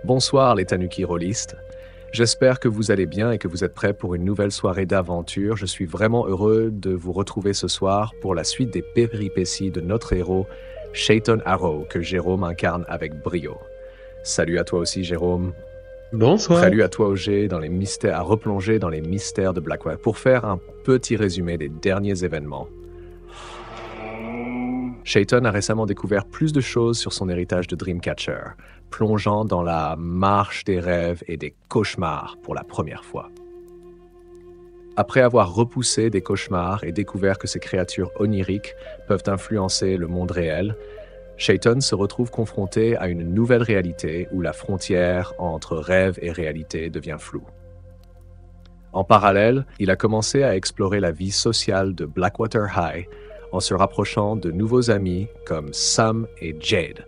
Bonsoir les Tanuki rôlistes. J'espère que vous allez bien et que vous êtes prêts pour une nouvelle soirée d'aventure. Je suis vraiment heureux de vous retrouver ce soir pour la suite des péripéties de notre héros, Shaiton Arrow, que Jérôme incarne avec brio. Salut à toi aussi Jérôme. Bonsoir. Salut à toi Auger, à replonger dans les mystères de Blackwater. Pour faire un petit résumé des derniers événements. Shaiton a récemment découvert plus de choses sur son héritage de Dreamcatcher, plongeant dans la marche des rêves et des cauchemars pour la première fois. Après avoir repoussé des cauchemars et découvert que ces créatures oniriques peuvent influencer le monde réel, Shaiton se retrouve confronté à une nouvelle réalité où la frontière entre rêve et réalité devient floue. En parallèle, il a commencé à explorer la vie sociale de Blackwater High en se rapprochant de nouveaux amis comme Sam et Jade,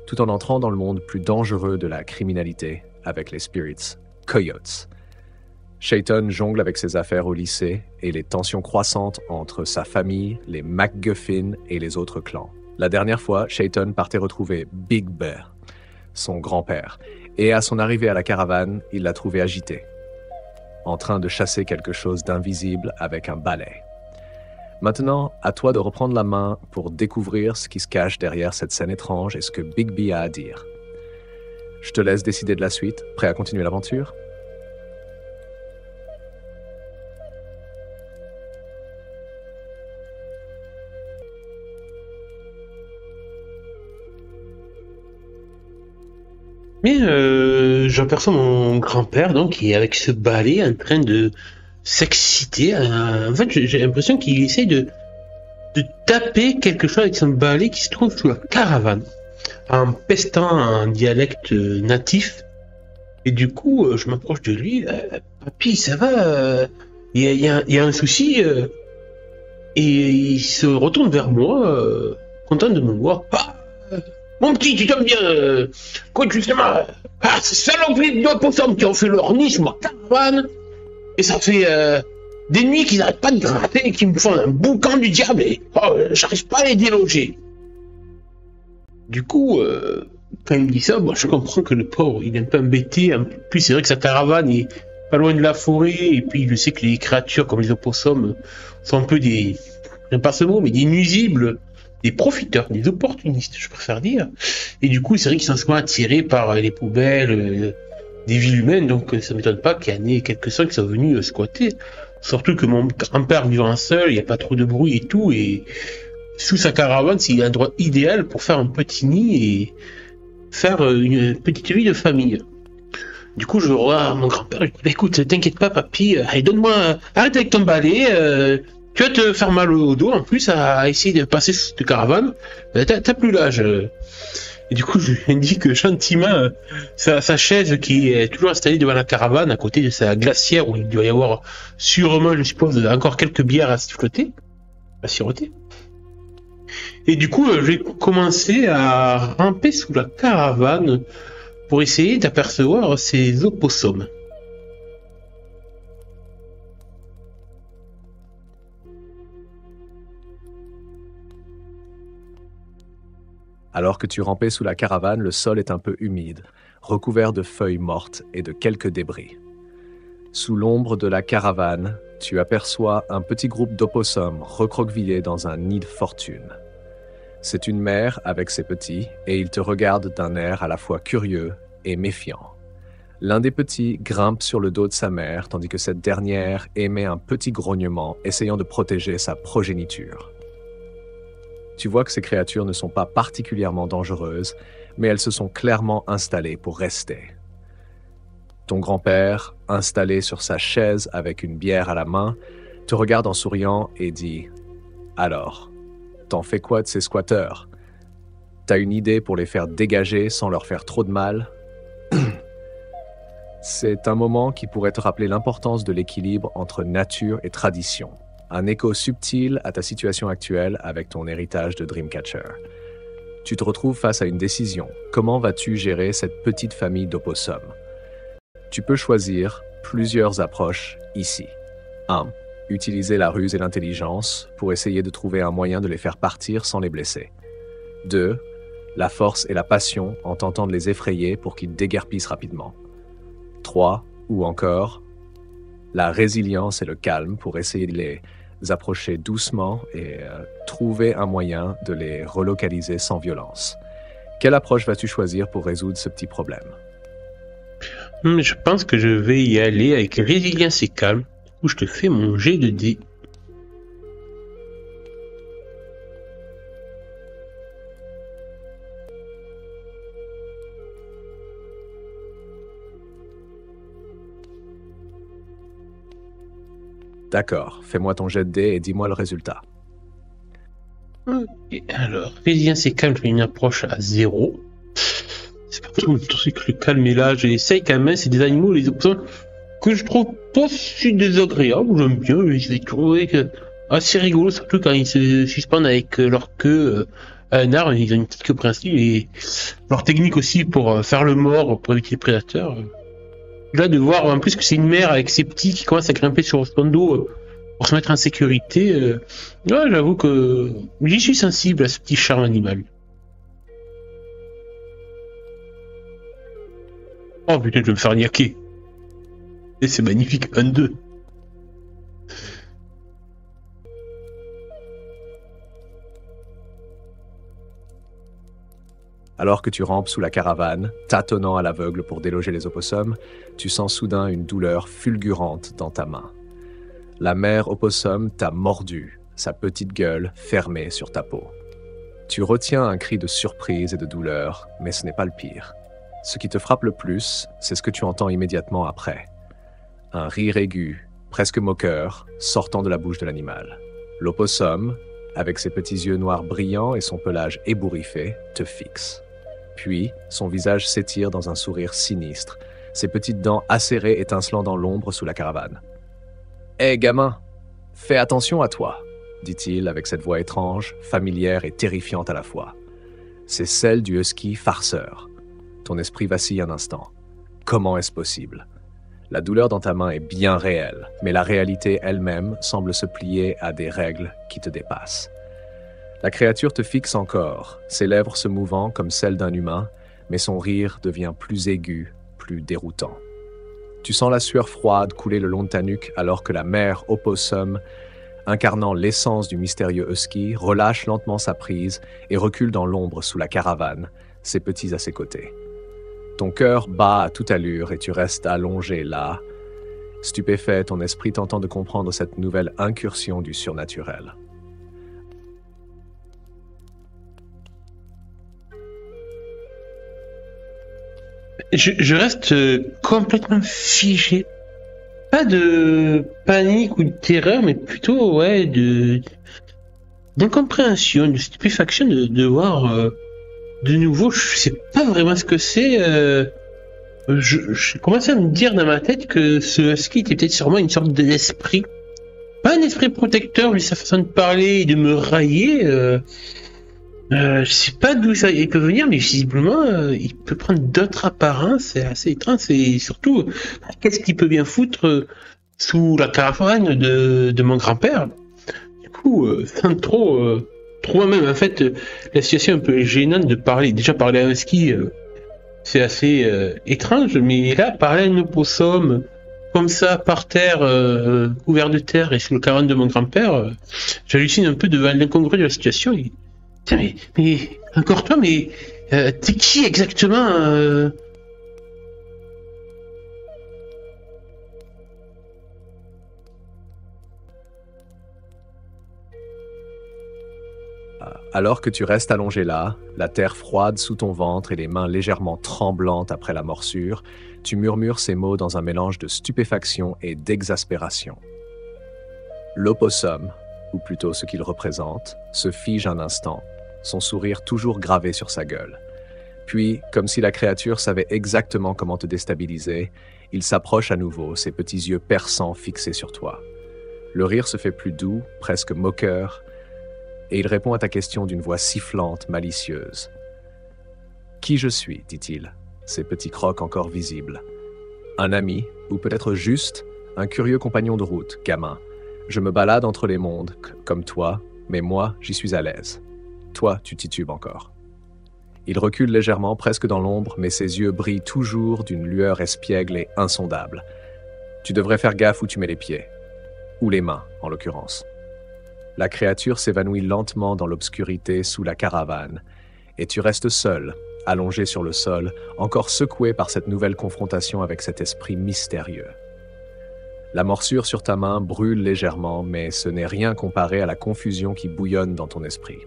tout en entrant dans le monde plus dangereux de la criminalité avec les Spirits, Coyotes. Shaiton jongle avec ses affaires au lycée et les tensions croissantes entre sa famille, les MacGuffin et les autres clans. La dernière fois, Shaiton partait retrouver Big Bear, son grand-père, et à son arrivée à la caravane, il l'a trouvé agité, en train de chasser quelque chose d'invisible avec un balai. Maintenant, à toi de reprendre la main pour découvrir ce qui se cache derrière cette scène étrange et ce que Big B a à dire. Je te laisse décider de la suite. Prêt à continuer l'aventure? Mais j'aperçois mon grand-père donc qui est avec ce balai en train de s'exciter. En fait, j'ai l'impression qu'il essaye de taper quelque chose avec son balai qui se trouve sous la caravane, en pestant un dialecte natif. Et du coup, je m'approche de lui. Papy, ça va? Il y a un souci? Et il se retourne vers moi, content de me voir. Mon petit, tu t'aimes bien, quoi, justement, ces saloperies de possums qui ont fait leur nid sur ma caravane, et ça fait des nuits qu'ils n'arrêtent pas de gratter et qui me font un boucan du diable, et j'arrive pas à les déloger. Du coup, quand il me dit ça, je comprends que le pauvre, il est un peu embêté. En plus, c'est vrai que sa caravane est pas loin de la forêt, et puis je sais que les créatures comme les opossums sont un peu j'aime pas ce mot, mais des nuisibles, des profiteurs, des opportunistes, je préfère dire. Et du coup, c'est vrai qu'ils sont souvent attirés par les poubelles des villes humaines, donc ça m'étonne pas qu'il y en ait quelques-uns qui sont venus squatter. Surtout que mon grand-père vivant seul, il n'y a pas trop de bruit et tout, et sous sa caravane, c'est un endroit idéal pour faire un petit nid et faire une petite vie de famille. Du coup, je vois mon grand-père, je dis, écoute, t'inquiète pas, papy, allez, arrête avec ton balai, tu vas te faire mal au dos en plus à essayer de passer cette caravane. T'as plus l'âge. Et du coup, je lui indique gentiment sa chaise qui est toujours installée devant la caravane à côté de sa glacière où il doit y avoir sûrement, je suppose, encore quelques bières à siroter. Et du coup, je vais commencer à ramper sous la caravane pour essayer d'apercevoir ces opossums. Alors que tu rampais sous la caravane, le sol est un peu humide, recouvert de feuilles mortes et de quelques débris. Sous l'ombre de la caravane, tu aperçois un petit groupe d'opossums recroquevillés dans un nid de fortune. C'est une mère avec ses petits et ils te regardent d'un air à la fois curieux et méfiant. L'un des petits grimpe sur le dos de sa mère tandis que cette dernière émet un petit grognement essayant de protéger sa progéniture. Tu vois que ces créatures ne sont pas particulièrement dangereuses, mais elles se sont clairement installées pour rester. Ton grand-père, installé sur sa chaise avec une bière à la main, te regarde en souriant et dit « Alors, t'en fais quoi de ces squatteurs? T'as une idée pour les faire dégager sans leur faire trop de mal ?» C'est un moment qui pourrait te rappeler l'importance de l'équilibre entre nature et tradition. Un écho subtil à ta situation actuelle avec ton héritage de Dreamcatcher. Tu te retrouves face à une décision. Comment vas-tu gérer cette petite famille d'opossums? Tu peux choisir plusieurs approches ici. 1. Utiliser la ruse et l'intelligence pour essayer de trouver un moyen de les faire partir sans les blesser. 2. La force et la passion en tentant de les effrayer pour qu'ils déguerpissent rapidement. 3. Ou encore, la résilience et le calme pour essayer de les approcher doucement et trouver un moyen de les relocaliser sans violence. Quelle approche vas-tu choisir pour résoudre ce petit problème? Je pense que je vais y aller avec résilience et calme, où je te fais mon jet de dés. D'accord, fais-moi ton jet de dés et dis-moi le résultat. Ok, alors, résilience et calme, je fais une approche à 0. C'est pas tout que le calme est là, j'essaye quand même, c'est des animaux, les options que je trouve pas si désagréables, j'aime bien, j'ai trouvé que assez rigolo, surtout quand ils se suspendent avec leur queue à un arbre, ils ont une petite queue principe, et leur technique aussi pour faire le mort, pour éviter les prédateurs. Là, de voir en plus que c'est une mère avec ses petits qui commencent à grimper sur son dos pour se mettre en sécurité, ouais, j'avoue que j'y suis sensible à ce petit charme animal. Oh putain, je vais me faire niaquer. Et c'est magnifique, 1-2. Alors que tu rampes sous la caravane, tâtonnant à l'aveugle pour déloger les opossums, tu sens soudain une douleur fulgurante dans ta main. La mère opossum t'a mordu, sa petite gueule fermée sur ta peau. Tu retiens un cri de surprise et de douleur, mais ce n'est pas le pire. Ce qui te frappe le plus, c'est ce que tu entends immédiatement après. Un rire aigu, presque moqueur, sortant de la bouche de l'animal. L'opossum, avec ses petits yeux noirs brillants et son pelage ébouriffé, te fixe. Puis, son visage s'étire dans un sourire sinistre, ses petites dents acérées étincelant dans l'ombre sous la caravane. « Hé, gamin, fais attention à toi !» dit-il avec cette voix étrange, familière et terrifiante à la fois. C'est celle du husky farceur. Ton esprit vacille un instant. Comment est-ce possible? La douleur dans ta main est bien réelle, mais la réalité elle-même semble se plier à des règles qui te dépassent. La créature te fixe encore, ses lèvres se mouvant comme celles d'un humain, mais son rire devient plus aigu, plus déroutant. Tu sens la sueur froide couler le long de ta nuque alors que la mère opossum, incarnant l'essence du mystérieux husky, relâche lentement sa prise et recule dans l'ombre sous la caravane, ses petits à ses côtés. Ton cœur bat à toute allure et tu restes allongé là, stupéfait, ton esprit tentant de comprendre cette nouvelle incursion du surnaturel. Je reste complètement figé. Pas de panique ou de terreur, mais plutôt ouais d'incompréhension, de stupéfaction de voir de nouveau. Je sais pas vraiment ce que c'est. Je commençais à me dire dans ma tête que ce husky était peut-être sûrement une sorte d'esprit. Pas un esprit protecteur, mais sa façon de parler et de me railler. Je sais pas d'où il peut venir, mais visiblement, il peut prendre d'autres apparences. C'est assez étrange. Et surtout, qu'est-ce qu'il peut bien foutre sous la caravane de mon grand-père? Du coup, sans trop moi-même, en fait, la situation est un peu gênante de parler. Déjà, parler à un ski, c'est assez étrange, mais là, parler à un opossum, comme ça, par terre, couvert de terre et sous le caravane de mon grand-père, j'hallucine un peu devant l'incongru de la situation. Et... Tiens, mais encore toi, mais t'es qui exactement Alors que tu restes allongé là, la terre froide sous ton ventre et les mains légèrement tremblantes après la morsure, tu murmures ces mots dans un mélange de stupéfaction et d'exaspération. L'opossum, ou plutôt ce qu'il représente, se fige un instant, son sourire toujours gravé sur sa gueule. Puis, comme si la créature savait exactement comment te déstabiliser, il s'approche à nouveau, ses petits yeux perçants fixés sur toi. Le rire se fait plus doux, presque moqueur, et il répond à ta question d'une voix sifflante, malicieuse. « Qui je suis ?» dit-il, ses petits crocs encore visibles. « Un ami, ou peut-être juste un curieux compagnon de route, gamin. Je me balade entre les mondes, comme toi, mais moi, j'y suis à l'aise. Toi, tu titubes encore. » Il recule légèrement, presque dans l'ombre, mais ses yeux brillent toujours d'une lueur espiègle et insondable. Tu devrais faire gaffe où tu mets les pieds. Ou les mains, en l'occurrence. La créature s'évanouit lentement dans l'obscurité sous la caravane, et tu restes seul, allongé sur le sol, encore secoué par cette nouvelle confrontation avec cet esprit mystérieux. La morsure sur ta main brûle légèrement, mais ce n'est rien comparé à la confusion qui bouillonne dans ton esprit.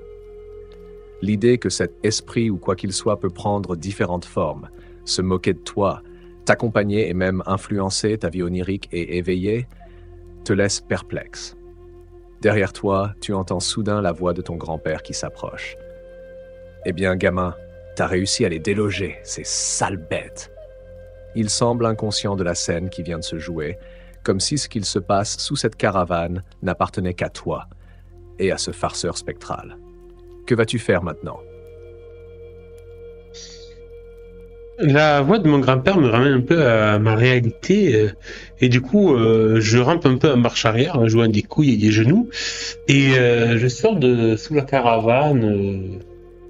L'idée que cet esprit ou quoi qu'il soit peut prendre différentes formes, se moquer de toi, t'accompagner et même influencer ta vie onirique et éveillée, te laisse perplexe. Derrière toi, tu entends soudain la voix de ton grand-père qui s'approche. « Eh bien, gamin, t'as réussi à les déloger, ces sales bêtes !» Il semble inconscient de la scène qui vient de se jouer, comme si ce qu'il se passe sous cette caravane n'appartenait qu'à toi et à ce farceur spectral. Que vas-tu faire maintenant? La voix de mon grand-père me ramène un peu à ma réalité et du coup je rampe un peu en marche arrière en jouant des couilles et des genoux et je sors de sous la caravane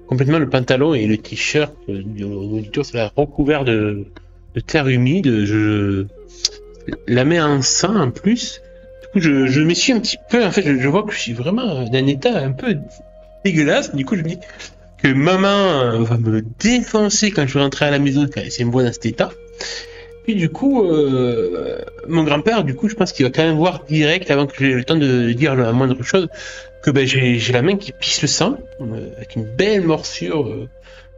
complètement le pantalon et le t-shirt du moniteur c'est recouvert de terre humide. Je la mets en sang en plus. Du coup je m'essuie un petit peu. En fait je vois que je suis vraiment d'un état un peu dégueulasse. Du coup je me dis que maman va me défoncer quand je vais rentrer à la maison si elle me voit dans cet état. Puis du coup, mon grand-père, du coup, je pense qu'il va quand même voir direct avant que j'ai le temps de dire la moindre chose que ben, j'ai la main qui pisse le sang avec une belle morsure.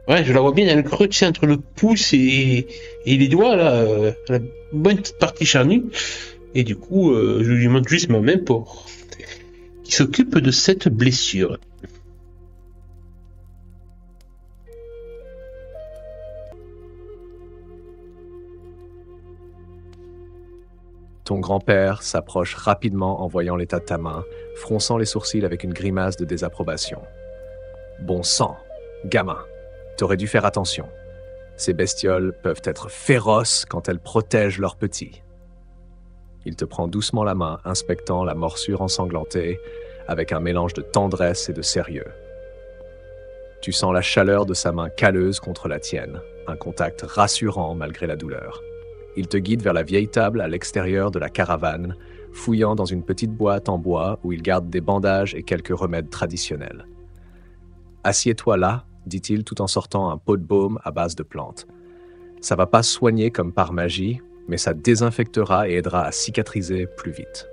Ouais, je la vois bien dans le creux, tu sais, entre le pouce et les doigts là, la bonne petite partie charnue. Et du coup, je lui montre juste ma main pour qu'il s'occupe de cette blessure. Ton grand-père s'approche rapidement en voyant l'état de ta main, fronçant les sourcils avec une grimace de désapprobation. « Bon sang, gamin, t'aurais dû faire attention. Ces bestioles peuvent être féroces quand elles protègent leurs petits. » Il te prend doucement la main, inspectant la morsure ensanglantée, avec un mélange de tendresse et de sérieux. Tu sens la chaleur de sa main calleuse contre la tienne, un contact rassurant malgré la douleur. Il te guide vers la vieille table à l'extérieur de la caravane, fouillant dans une petite boîte en bois où il garde des bandages et quelques remèdes traditionnels. « Assieds-toi là, dit-il tout en sortant un pot de baume à base de plantes. Ça va pas soigner comme par magie, mais ça désinfectera et aidera à cicatriser plus vite. »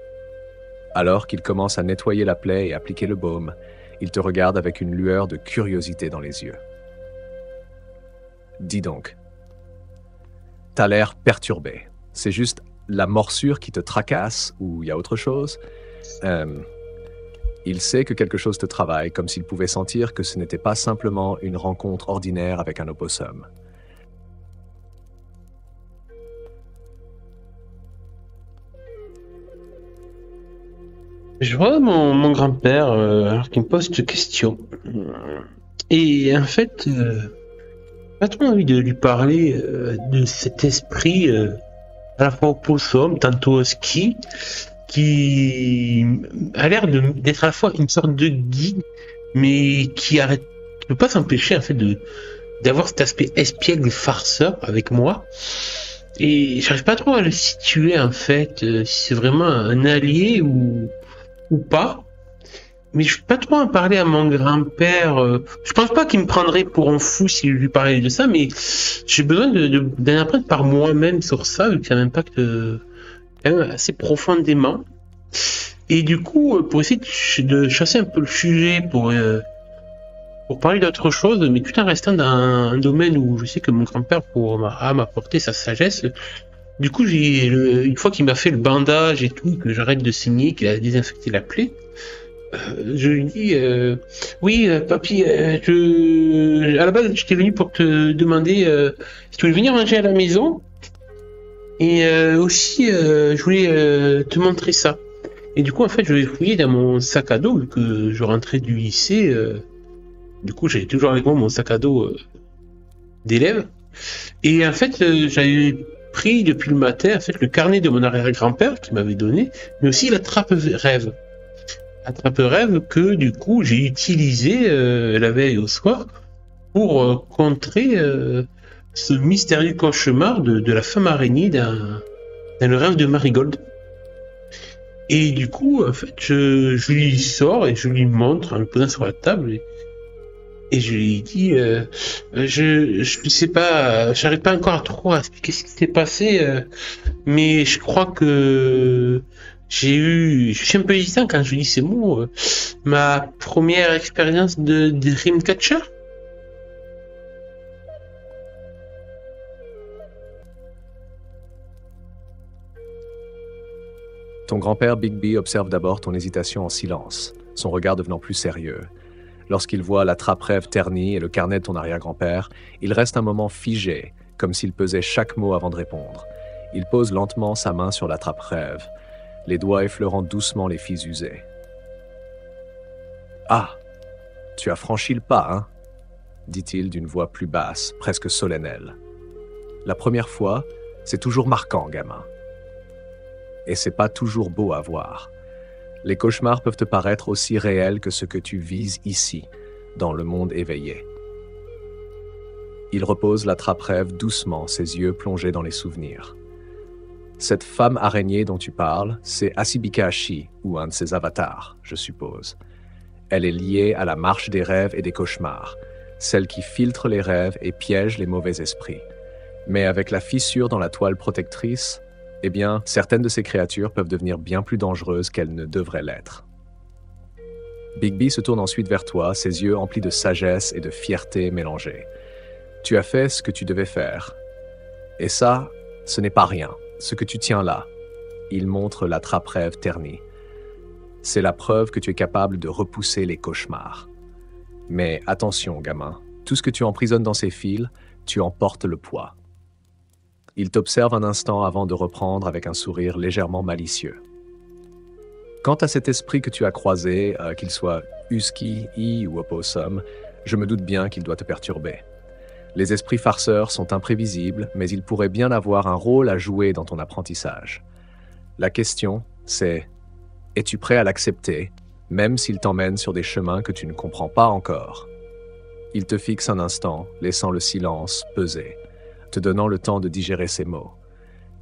Alors qu'il commence à nettoyer la plaie et appliquer le baume, il te regarde avec une lueur de curiosité dans les yeux. « Dis donc. T'as l'air perturbé. C'est juste la morsure qui te tracasse ou il y a autre chose? Il sait que quelque chose te travaille, comme s'il pouvait sentir que ce n'était pas simplement une rencontre ordinaire avec un opossum. Je vois mon grand-père alors qu'il me pose cette question. Et en fait, pas trop envie de lui parler de cet esprit à la fois au possum, tantôt au ski, qui a l'air d'être à la fois une sorte de guide, mais qui peut pas s'empêcher en fait d'avoir cet aspect espiègle farceur avec moi. Et j'arrive pas trop à le situer en fait, si c'est vraiment un allié ou pas. Mais je peux pas trop en parler à mon grand-père. Je pense pas qu'il me prendrait pour un fou si je lui parlais de ça, mais j'ai besoin d'en apprendre par moi-même sur ça, vu que ça m'impacte quand même assez profondément. Et du coup, pour essayer de chasser un peu le sujet, pour parler d'autre chose, mais tout en restant dans un domaine où je sais que mon grand-père pourra m'apporter sa sagesse. Du coup, une fois qu'il m'a fait le bandage et tout, que j'arrête de saigner, qu'il a désinfecté la plaie, je lui dis oui papy, à la base j'étais venu pour te demander si tu voulais venir manger à la maison et aussi je voulais te montrer ça. Et du coup en fait je vais fouiller dans mon sac à dos vu que je rentrais du lycée, du coup j'avais toujours avec moi mon sac à dos d'élève et en fait j'avais pris depuis le matin en fait le carnet de mon arrière-grand-père qui m'avait donné, mais aussi l'attrape-rêve que du coup j'ai utilisé la veille au soir pour contrer ce mystérieux cauchemar de la femme araignée dans le rêve de Marigold. Et du coup, en fait, je lui sors et je lui montre en le posant sur la table. Et je lui dis, je sais pas, j'arrive pas encore à trop expliquer ce qui s'est passé, mais je crois que je suis un peu hésitant quand je dis ces mots. Ma première expérience de Dreamcatcher. Ton grand-père Bigby observe d'abord ton hésitation en silence, son regard devenant plus sérieux. Lorsqu'il voit la trappe-rêve ternie et le carnet de ton arrière-grand-père, il reste un moment figé, comme s'il pesait chaque mot avant de répondre. Il pose lentement sa main sur la trappe-rêve, les doigts effleurant doucement les fils usés. « Ah, tu as franchi le pas, hein ?» dit-il d'une voix plus basse, presque solennelle. « La première fois, c'est toujours marquant, gamin. Et c'est pas toujours beau à voir. Les cauchemars peuvent te paraître aussi réels que ce que tu vises ici, dans le monde éveillé. » Il repose la trappe-rêve doucement, ses yeux plongés dans les souvenirs. Cette femme araignée dont tu parles, c'est Asibikashi, ou un de ses avatars, je suppose. Elle est liée à la marche des rêves et des cauchemars, celle qui filtre les rêves et piège les mauvais esprits. Mais avec la fissure dans la toile protectrice, eh bien, certaines de ces créatures peuvent devenir bien plus dangereuses qu'elles ne devraient l'être. Bigby se tourne ensuite vers toi, ses yeux emplis de sagesse et de fierté mélangées. Tu as fait ce que tu devais faire. Et ça, ce n'est pas rien, ce que tu tiens là. Il montre la trappe-rêve ternie. C'est la preuve que tu es capable de repousser les cauchemars. Mais attention, gamin, tout ce que tu emprisonnes dans ces fils, tu en portes le poids. Il t'observe un instant avant de reprendre avec un sourire légèrement malicieux. Quant à cet esprit que tu as croisé, qu'il soit husky, ou opossum, je me doute bien qu'il doit te perturber. Les esprits farceurs sont imprévisibles, mais ils pourraient bien avoir un rôle à jouer dans ton apprentissage. La question, c'est: es-tu prêt à l'accepter, même s'il t'emmène sur des chemins que tu ne comprends pas encore? Il te fixe un instant, laissant le silence peser, te donnant le temps de digérer ses mots.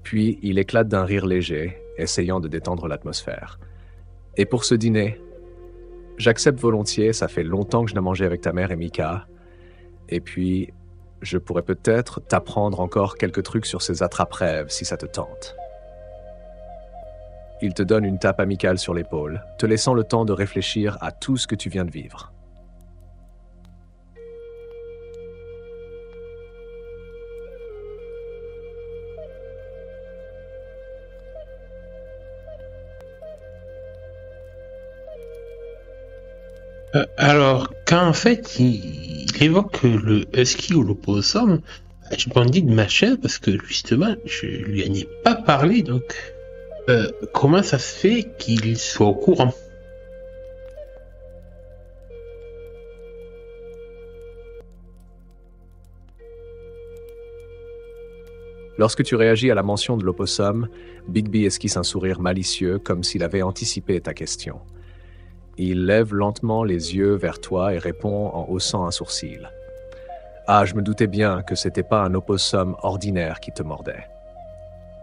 Puis il éclate d'un rire léger, essayant de détendre l'atmosphère. Et pour ce dîner, j'accepte volontiers, ça fait longtemps que je n'ai mangé avec ta mère et Mika. Et puis, je pourrais peut-être t'apprendre encore quelques trucs sur ces attrape-rêves si ça te tente. Il te donne une tape amicale sur l'épaule, te laissant le temps de réfléchir à tout ce que tu viens de vivre. Alors, quand en fait il évoque le husky ou l'opossum, je bandis de ma chaise parce que justement, je lui en ai pas parlé, donc comment ça se fait qu'il soit au courant? Lorsque tu réagis à la mention de l'opossum, Bigby esquisse un sourire malicieux comme s'il avait anticipé ta question. Il lève lentement les yeux vers toi et répond en haussant un sourcil. « Ah, je me doutais bien que c'était pas un opossum ordinaire qui te mordait.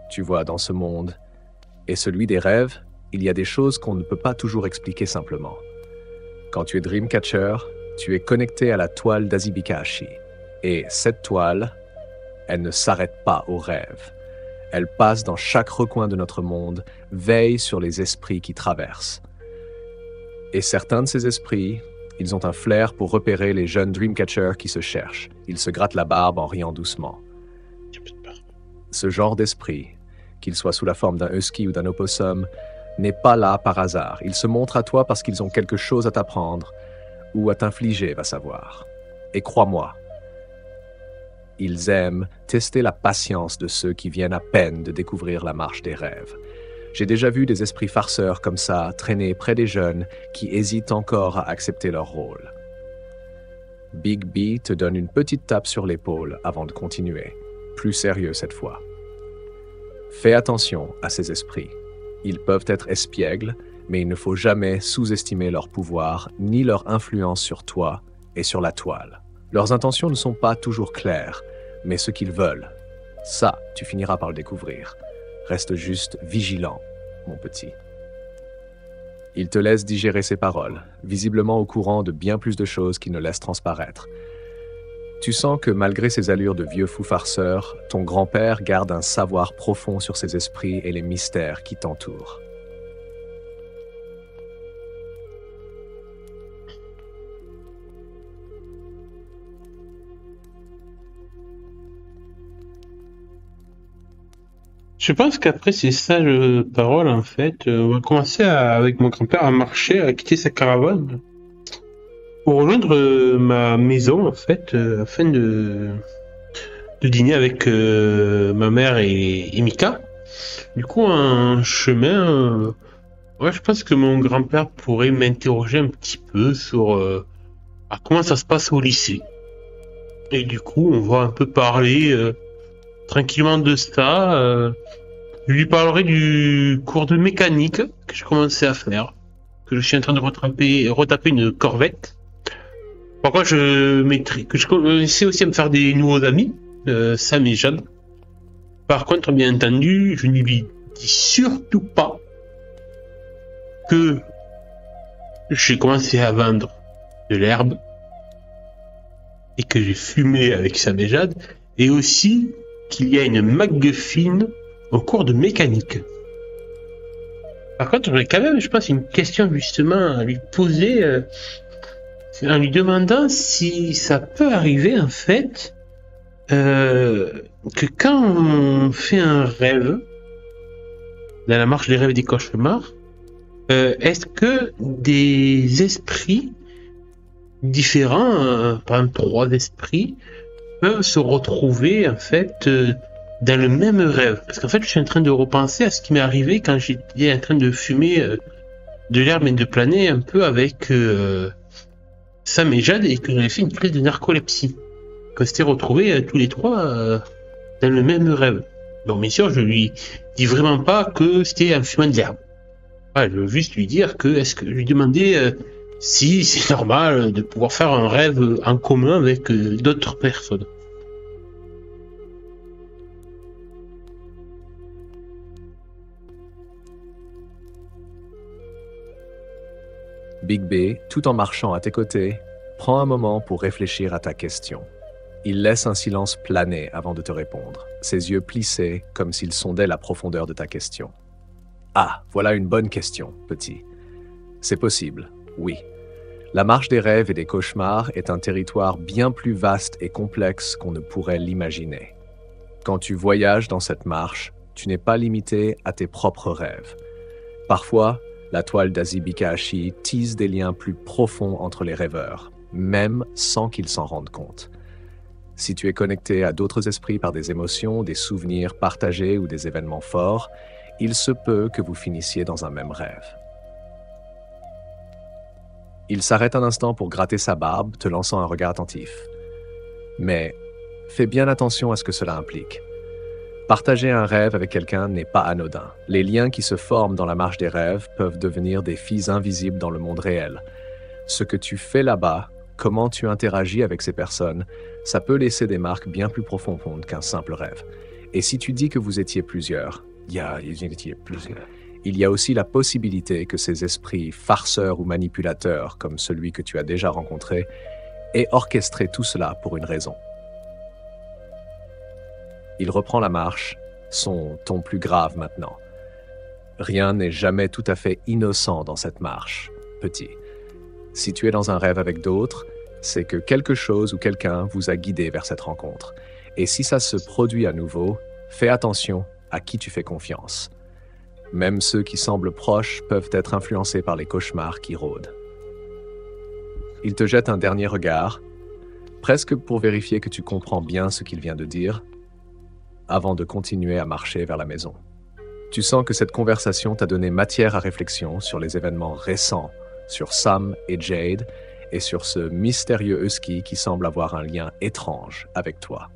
Tu vois, dans ce monde, et celui des rêves, il y a des choses qu'on ne peut pas toujours expliquer simplement. Quand tu es Dreamcatcher, tu es connecté à la toile d'Asibikashi. Et cette toile, elle ne s'arrête pas aux rêves. Elle passe dans chaque recoin de notre monde, veille sur les esprits qui traversent. Et certains de ces esprits, ils ont un flair pour repérer les jeunes Dreamcatchers qui se cherchent. Ils se grattent la barbe en riant doucement. Ce genre d'esprit, qu'il soit sous la forme d'un husky ou d'un opossum, n'est pas là par hasard. Ils se montrent à toi parce qu'ils ont quelque chose à t'apprendre, ou à t'infliger, va savoir. Et crois-moi, ils aiment tester la patience de ceux qui viennent à peine de découvrir la marche des rêves. J'ai déjà vu des esprits farceurs comme ça traîner près des jeunes qui hésitent encore à accepter leur rôle. Bigby te donne une petite tape sur l'épaule avant de continuer, plus sérieux cette fois. Fais attention à ces esprits. Ils peuvent être espiègles, mais il ne faut jamais sous-estimer leur pouvoir ni leur influence sur toi et sur la toile. Leurs intentions ne sont pas toujours claires, mais ce qu'ils veulent, ça, tu finiras par le découvrir. Reste juste vigilant, mon petit. Il te laisse digérer ses paroles, visiblement au courant de bien plus de choses qu'il ne laisse transparaître. Tu sens que malgré ses allures de vieux fou farceur, ton grand-père garde un savoir profond sur ses esprits et les mystères qui t'entourent. Je pense qu'après ces sages paroles, en fait, on va commencer avec mon grand-père à marcher, à quitter sa caravane pour rejoindre ma maison, en fait, afin de dîner avec ma mère et Mika. Du coup, en chemin, ouais, je pense que mon grand-père pourrait m'interroger un petit peu sur comment ça se passe au lycée. Et du coup, on va un peu parler tranquillement de ça. Je lui parlerai du cours de mécanique que j'ai commencé à faire, que je suis en train de retaper une Corvette. Pourquoi que je commençais aussi à me faire des nouveaux amis, Sam et Jeanne. Par contre, bien entendu, je ne lui dis surtout pas que j'ai commencé à vendre de l'herbe et que j'ai fumé avec Sam et Jade, et aussi qu'il y a une MacGuffin au cours de mécanique. Par contre, j'aurais quand même, je pense, une question justement à lui poser, en lui demandant si ça peut arriver en fait que quand on fait un rêve, dans la marche des rêves et des cauchemars, est-ce que des esprits différents, par exemple 3 esprits, peuvent se retrouver en fait dans le même rêve? Parce qu'en fait, je suis en train de repenser à ce qui m'est arrivé quand j'étais en train de fumer de l'herbe et de planer un peu avec Sam et Jade, et que j'avais fait une crise de narcolepsie. Qu'on s'était retrouvés tous les 3 dans le même rêve. Donc bien sûr, je lui dis vraiment pas que c'était un fumant de l'herbe. Ouais, je veux juste lui dire que je lui demandais si c'est normal de pouvoir faire un rêve en commun avec d'autres personnes. Big B, tout en marchant à tes côtés, prend un moment pour réfléchir à ta question. Il laisse un silence planer avant de te répondre, ses yeux plissés comme s'il sondait la profondeur de ta question. Ah, voilà une bonne question, petit. C'est possible, oui. La marche des rêves et des cauchemars est un territoire bien plus vaste et complexe qu'on ne pourrait l'imaginer. Quand tu voyages dans cette marche, tu n'es pas limité à tes propres rêves. Parfois, la toile d'Azibikashi tisse des liens plus profonds entre les rêveurs, même sans qu'ils s'en rendent compte. Si tu es connecté à d'autres esprits par des émotions, des souvenirs partagés ou des événements forts, il se peut que vous finissiez dans un même rêve. Il s'arrête un instant pour gratter sa barbe, te lançant un regard attentif. Mais fais bien attention à ce que cela implique. Partager un rêve avec quelqu'un n'est pas anodin. Les liens qui se forment dans la marche des rêves peuvent devenir des fils invisibles dans le monde réel. Ce que tu fais là-bas, comment tu interagis avec ces personnes, ça peut laisser des marques bien plus profondes qu'un simple rêve. Et si tu dis que vous étiez plusieurs, il y a aussi la possibilité que ces esprits farceurs ou manipulateurs, comme celui que tu as déjà rencontré, aient orchestré tout cela pour une raison. Il reprend la marche, son ton plus grave maintenant. Rien n'est jamais tout à fait innocent dans cette marche, petit. Si tu es dans un rêve avec d'autres, c'est que quelque chose ou quelqu'un vous a guidé vers cette rencontre. Et si ça se produit à nouveau, fais attention à qui tu fais confiance. Même ceux qui semblent proches peuvent être influencés par les cauchemars qui rôdent. Il te jette un dernier regard, presque pour vérifier que tu comprends bien ce qu'il vient de dire, avant de continuer à marcher vers la maison. Tu sens que cette conversation t'a donné matière à réflexion sur les événements récents, sur Sam et Jade, et sur ce mystérieux husky qui semble avoir un lien étrange avec toi.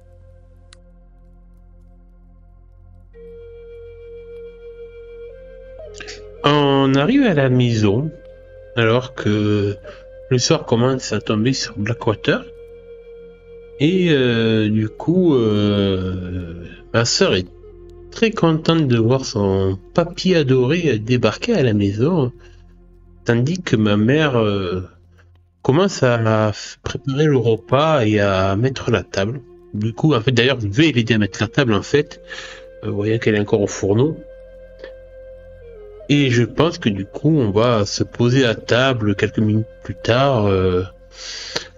On arrive à la maison, alors que le soir commence à tomber sur Blackwater. Et du coup, ma sœur est très contente de voir son papy adoré débarquer à la maison, tandis que ma mère commence à préparer le repas et à mettre la table. Du coup, en fait, d'ailleurs, je vais l'aider à mettre la table, en fait. Vous voyez qu'elle est encore au fourneau. Et je pense que du coup, on va se poser à table quelques minutes plus tard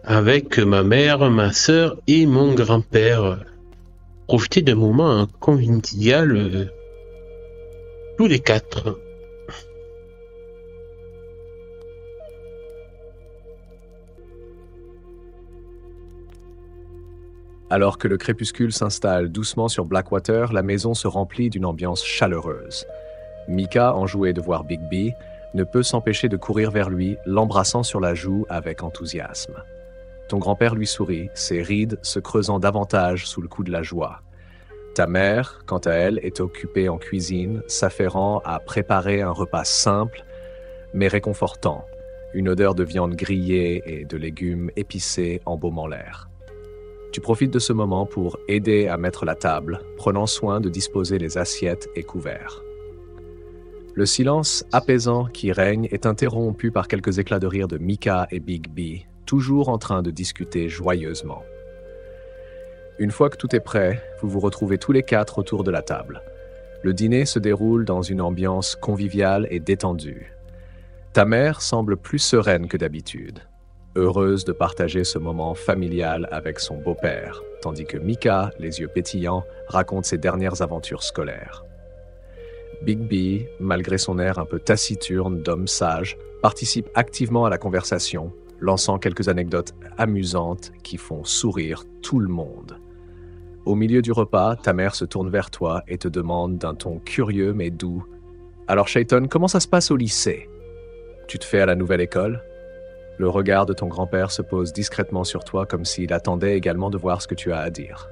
avec ma mère, ma sœur et mon grand-père. Profiter d'un moment convivial tous les quatre. Alors que le crépuscule s'installe doucement sur Blackwater, la maison se remplit d'une ambiance chaleureuse. Mika, enjouée de voir Bigby, ne peut s'empêcher de courir vers lui, l'embrassant sur la joue avec enthousiasme. Ton grand-père lui sourit, ses rides se creusant davantage sous le coup de la joie. Ta mère, quant à elle, est occupée en cuisine, s'affairant à préparer un repas simple, mais réconfortant, une odeur de viande grillée et de légumes épicés embaumant l'air. Tu profites de ce moment pour aider à mettre la table, prenant soin de disposer les assiettes et couverts. Le silence apaisant qui règne est interrompu par quelques éclats de rire de Mika et Bigby, toujours en train de discuter joyeusement. Une fois que tout est prêt, vous vous retrouvez tous les quatre autour de la table. Le dîner se déroule dans une ambiance conviviale et détendue. Ta mère semble plus sereine que d'habitude, heureuse de partager ce moment familial avec son beau-père, tandis que Mika, les yeux pétillants, raconte ses dernières aventures scolaires. Bigby, malgré son air un peu taciturne d'homme sage, participe activement à la conversation, lançant quelques anecdotes amusantes qui font sourire tout le monde. Au milieu du repas, ta mère se tourne vers toi et te demande d'un ton curieux mais doux « Alors Shayton, comment ça se passe au lycée? Tu te fais à la nouvelle école ?» Le regard de ton grand-père se pose discrètement sur toi comme s'il attendait également de voir ce que tu as à dire.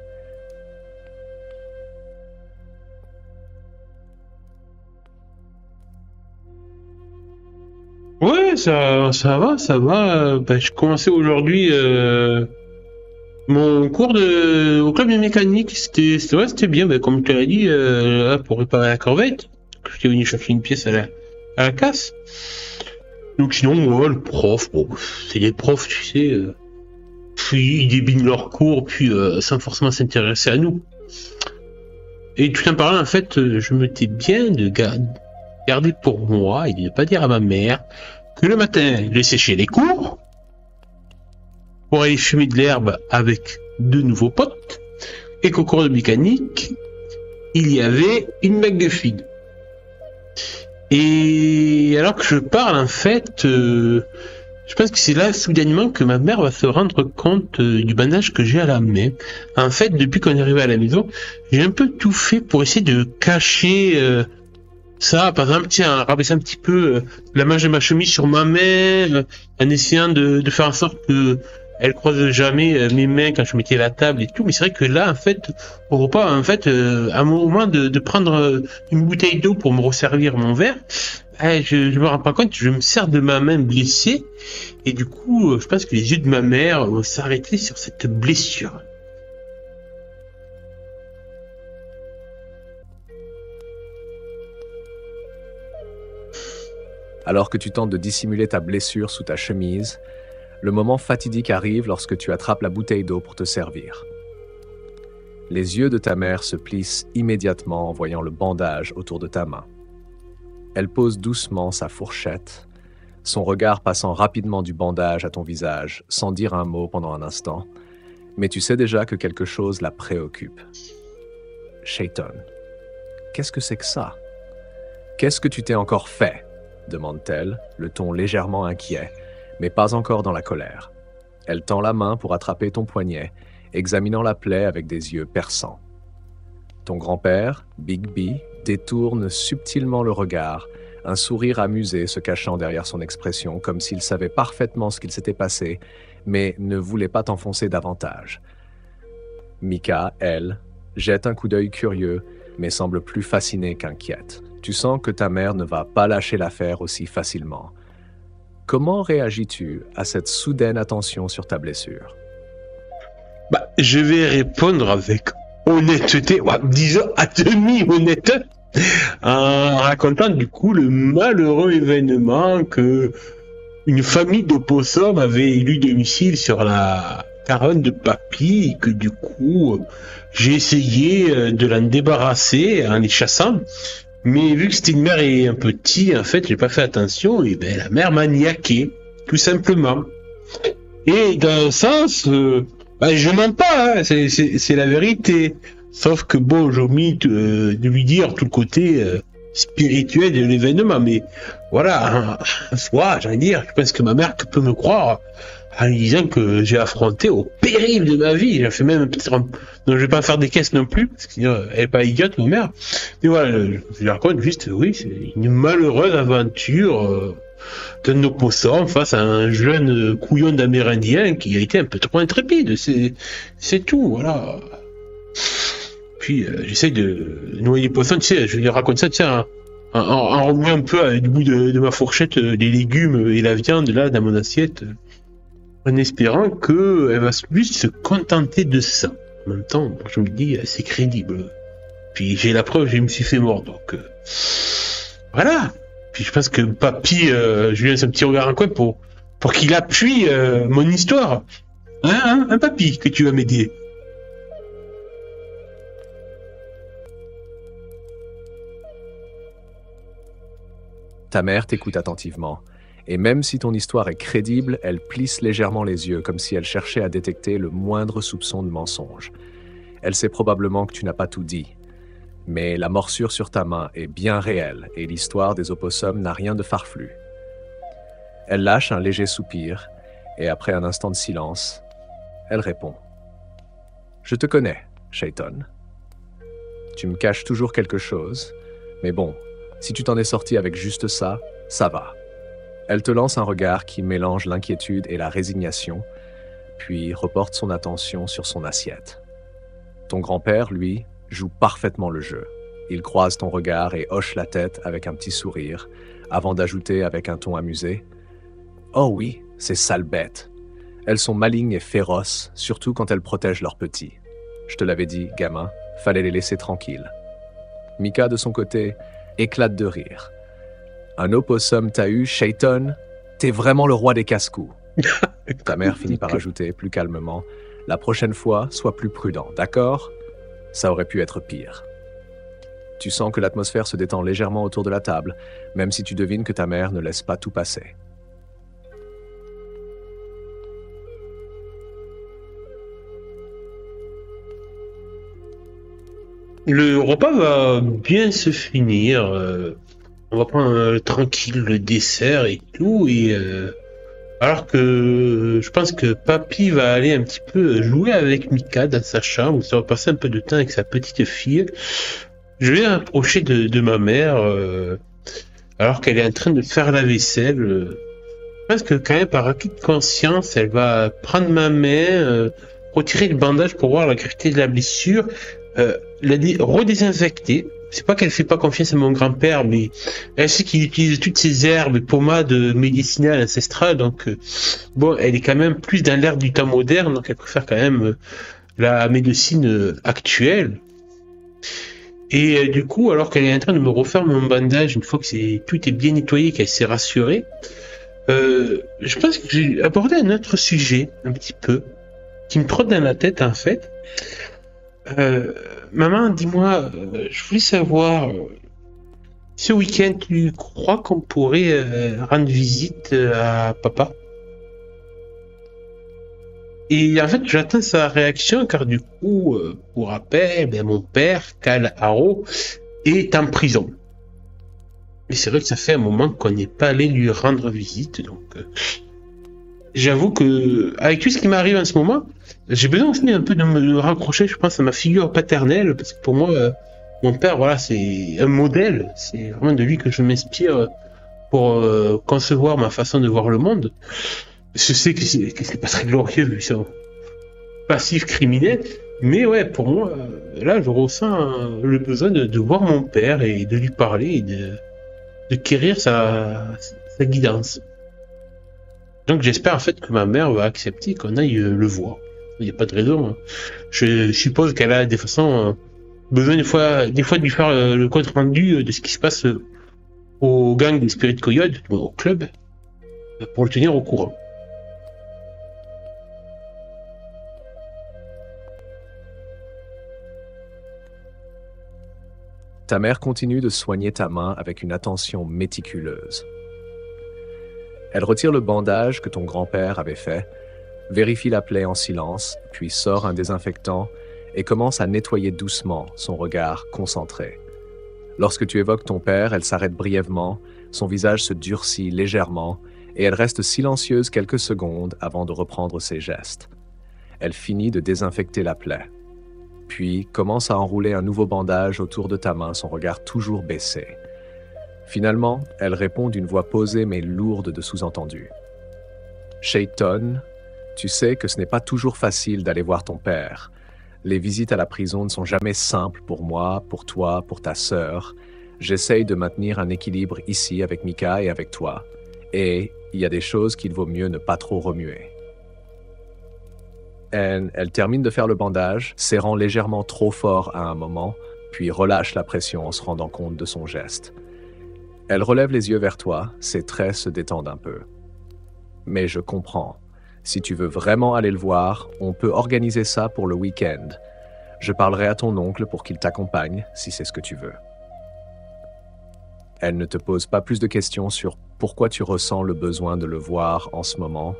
Ouais, ça va, ça va. Je commençais aujourd'hui mon cours au club de mécanique. C'était bien, comme tu l'as dit, là, pour réparer la corvette. J'étais venu chercher une pièce à la casse. Donc sinon, ouais, le prof, bon, c'est les profs, tu sais, puis ils débinent leurs cours, puis sans forcément s'intéresser à nous. Et tout en parlant, en fait, je me tais bien de garder pour moi et de ne pas dire à ma mère que le matin, je séchais les cours pour aller fumer de l'herbe avec de nouveaux potes et qu'au cours de mécanique, il y avait une McGuffin. Et alors que je parle, en fait, je pense que c'est là, soudainement, que ma mère va se rendre compte du bandage que j'ai à la main. En fait, depuis qu'on est arrivé à la maison, j'ai un peu tout fait pour essayer de cacher ça. Par exemple, tiens, rabaisser un petit peu la manche de ma chemise sur ma main, en essayant de faire en sorte que elle croise jamais mes mains quand je mettais la table et tout. Mais c'est vrai que là, en fait, au repas, en fait, à un moment de prendre une bouteille d'eau pour me resservir mon verre, je me rends pas compte, je me sers de ma main blessée. Et du coup, je pense que les yeux de ma mère vont s'arrêter sur cette blessure. Alors que tu tentes de dissimuler ta blessure sous ta chemise, le moment fatidique arrive lorsque tu attrapes la bouteille d'eau pour te servir. Les yeux de ta mère se plissent immédiatement en voyant le bandage autour de ta main. Elle pose doucement sa fourchette, son regard passant rapidement du bandage à ton visage, sans dire un mot pendant un instant, mais tu sais déjà que quelque chose la préoccupe. Shayton, qu'est-ce que c'est que ça? Qu'est-ce que tu t'es encore fait? Demande-t-elle, le ton légèrement inquiet, mais pas encore dans la colère. Elle tend la main pour attraper ton poignet, examinant la plaie avec des yeux perçants. Ton grand-père, Bigby, détourne subtilement le regard, un sourire amusé se cachant derrière son expression, comme s'il savait parfaitement ce qu'il s'était passé, mais ne voulait pas t'enfoncer davantage. Mika, elle, jette un coup d'œil curieux, mais semble plus fascinée qu'inquiète. Tu sens que ta mère ne va pas lâcher l'affaire aussi facilement. Comment réagis-tu à cette soudaine attention sur ta blessure? Bah, je vais répondre avec honnêteté, ouais, disons à demi-honnête, en racontant du coup le malheureux événement que une famille d'opossums avait élu domicile sur la caravane de papy et que du coup j'ai essayé de l'en débarrasser en les chassant. Mais vu que c'était une mère et un petit, en fait, j'ai pas fait attention et ben la mère m'a niaqué, tout simplement. Et dans un sens, bah, je mens pas, hein, c'est la vérité. Sauf que bon, j'ai omis de lui dire tout le côté spirituel de l'événement, mais voilà, en soi, j'allais dire, je pense que ma mère peut me croire en lui disant que j'ai affronté au péril de ma vie. J'ai fait même peut-être donc je vais pas faire des caisses non plus, parce qu'elle est pas idiote, ma mère. Mais voilà, je raconte juste, oui, c'est une malheureuse aventure d'un opossum face à un jeune couillon d'Amérindien qui a été un peu trop intrépide. C'est tout, voilà. Puis j'essaye de noyer le poisson, tu sais, je lui raconte ça, tu sais, en remuant un peu avec du bout de ma fourchette les légumes et la viande là dans mon assiette, en espérant qu'elle va juste se contenter de ça. En même temps, je me dis, c'est crédible. Puis j'ai la preuve, je me suis fait mort, donc voilà. Puis je pense que papy, je lui laisse un petit regard en coin pour qu'il appuie mon histoire. Un papy, que tu vas m'aider. Ta mère t'écoute attentivement, et même si ton histoire est crédible, elle plisse légèrement les yeux, comme si elle cherchait à détecter le moindre soupçon de mensonge. Elle sait probablement que tu n'as pas tout dit, mais la morsure sur ta main est bien réelle, et l'histoire des opossums n'a rien de farfelu. Elle lâche un léger soupir, et après un instant de silence, elle répond. « Je te connais, Shaiton. Tu me caches toujours quelque chose, mais bon, si tu t'en es sorti avec juste ça, ça va. » Elle te lance un regard qui mélange l'inquiétude et la résignation, puis reporte son attention sur son assiette. Ton grand-père, lui, joue parfaitement le jeu. Il croise ton regard et hoche la tête avec un petit sourire, avant d'ajouter avec un ton amusé « Oh oui, ces sales bêtes. Elles sont malignes et féroces, surtout quand elles protègent leurs petits. Je te l'avais dit, gamin, fallait les laisser tranquilles. » Mika, de son côté, éclate de rire. « Un opossum t'a eu, Shaiton? T'es vraiment le roi des casse-coups. » Ta mère finit par ajouter, plus calmement, « La prochaine fois, sois plus prudent, d'accord? Ça aurait pu être pire. » Tu sens que l'atmosphère se détend légèrement autour de la table, même si tu devines que ta mère ne laisse pas tout passer. Le repas va bien se finir. On va prendre tranquille le dessert et tout. Et alors que je pense que papy va aller un petit peu jouer avec Mika dans sa chambre, où ça va passer un peu de temps avec sa petite fille. Je vais approcher de ma mère alors qu'elle est en train de faire la vaisselle. Je pense que quand même par acquis de conscience, elle va prendre ma main, retirer le bandage pour voir la gravité de la blessure. Redésinfecter. C'est pas qu'elle fait pas confiance à mon grand-père, mais elle sait qu'il utilise toutes ces herbes et pommades médicinales ancestrales, donc bon, elle est quand même plus dans l'ère du temps moderne, donc elle préfère quand même la médecine actuelle. Et du coup, alors qu'elle est en train de me refaire mon bandage, une fois que tout est bien nettoyé, qu'elle s'est rassurée, je pense que j'ai abordé un autre sujet, un petit peu, qui me trotte dans la tête en fait. Maman, dis-moi, je voulais savoir, ce week-end, tu crois qu'on pourrait rendre visite à papa? Et en fait, j'attends sa réaction, car du coup, pour rappel, mon père, Cal Haro, est en prison. Et c'est vrai que ça fait un moment qu'on n'est pas allé lui rendre visite, donc j'avoue que, avec tout ce qui m'arrive en ce moment, j'ai besoin aussi un peu de me raccrocher, je pense, à ma figure paternelle, parce que pour moi, mon père, voilà, c'est un modèle. C'est vraiment de lui que je m'inspire pour concevoir ma façon de voir le monde. Je sais que c'est pas très glorieux vu son passif criminel, mais ouais, pour moi, là, je ressens le besoin de voir mon père et de lui parler et de quérir sa guidance. Donc j'espère en fait que ma mère va accepter qu'on aille le voir. Il n'y a pas de raison. Hein. Je suppose qu'elle a des façons besoin des fois de lui faire le compte rendu de ce qui se passe au gang des Spirit Coyotes, au club, pour le tenir au courant. Ta mère continue de soigner ta main avec une attention méticuleuse. Elle retire le bandage que ton grand-père avait fait, vérifie la plaie en silence, puis sort un désinfectant et commence à nettoyer doucement, son regard concentré. Lorsque tu évoques ton père, elle s'arrête brièvement, son visage se durcit légèrement et elle reste silencieuse quelques secondes avant de reprendre ses gestes. Elle finit de désinfecter la plaie. Puis commence à enrouler un nouveau bandage autour de ta main, son regard toujours baissé. Finalement, elle répond d'une voix posée mais lourde de sous-entendu. « Shayton, tu sais que ce n'est pas toujours facile d'aller voir ton père. Les visites à la prison ne sont jamais simples pour moi, pour toi, pour ta sœur. J'essaye de maintenir un équilibre ici avec Mika et avec toi. Et il y a des choses qu'il vaut mieux ne pas trop remuer. » Elle termine de faire le bandage, serrant légèrement trop fort à un moment, puis relâche la pression en se rendant compte de son geste. Elle relève les yeux vers toi, ses traits se détendent un peu. Mais je comprends. Si tu veux vraiment aller le voir, on peut organiser ça pour le week-end. Je parlerai à ton oncle pour qu'il t'accompagne, si c'est ce que tu veux. Elle ne te pose pas plus de questions sur pourquoi tu ressens le besoin de le voir en ce moment,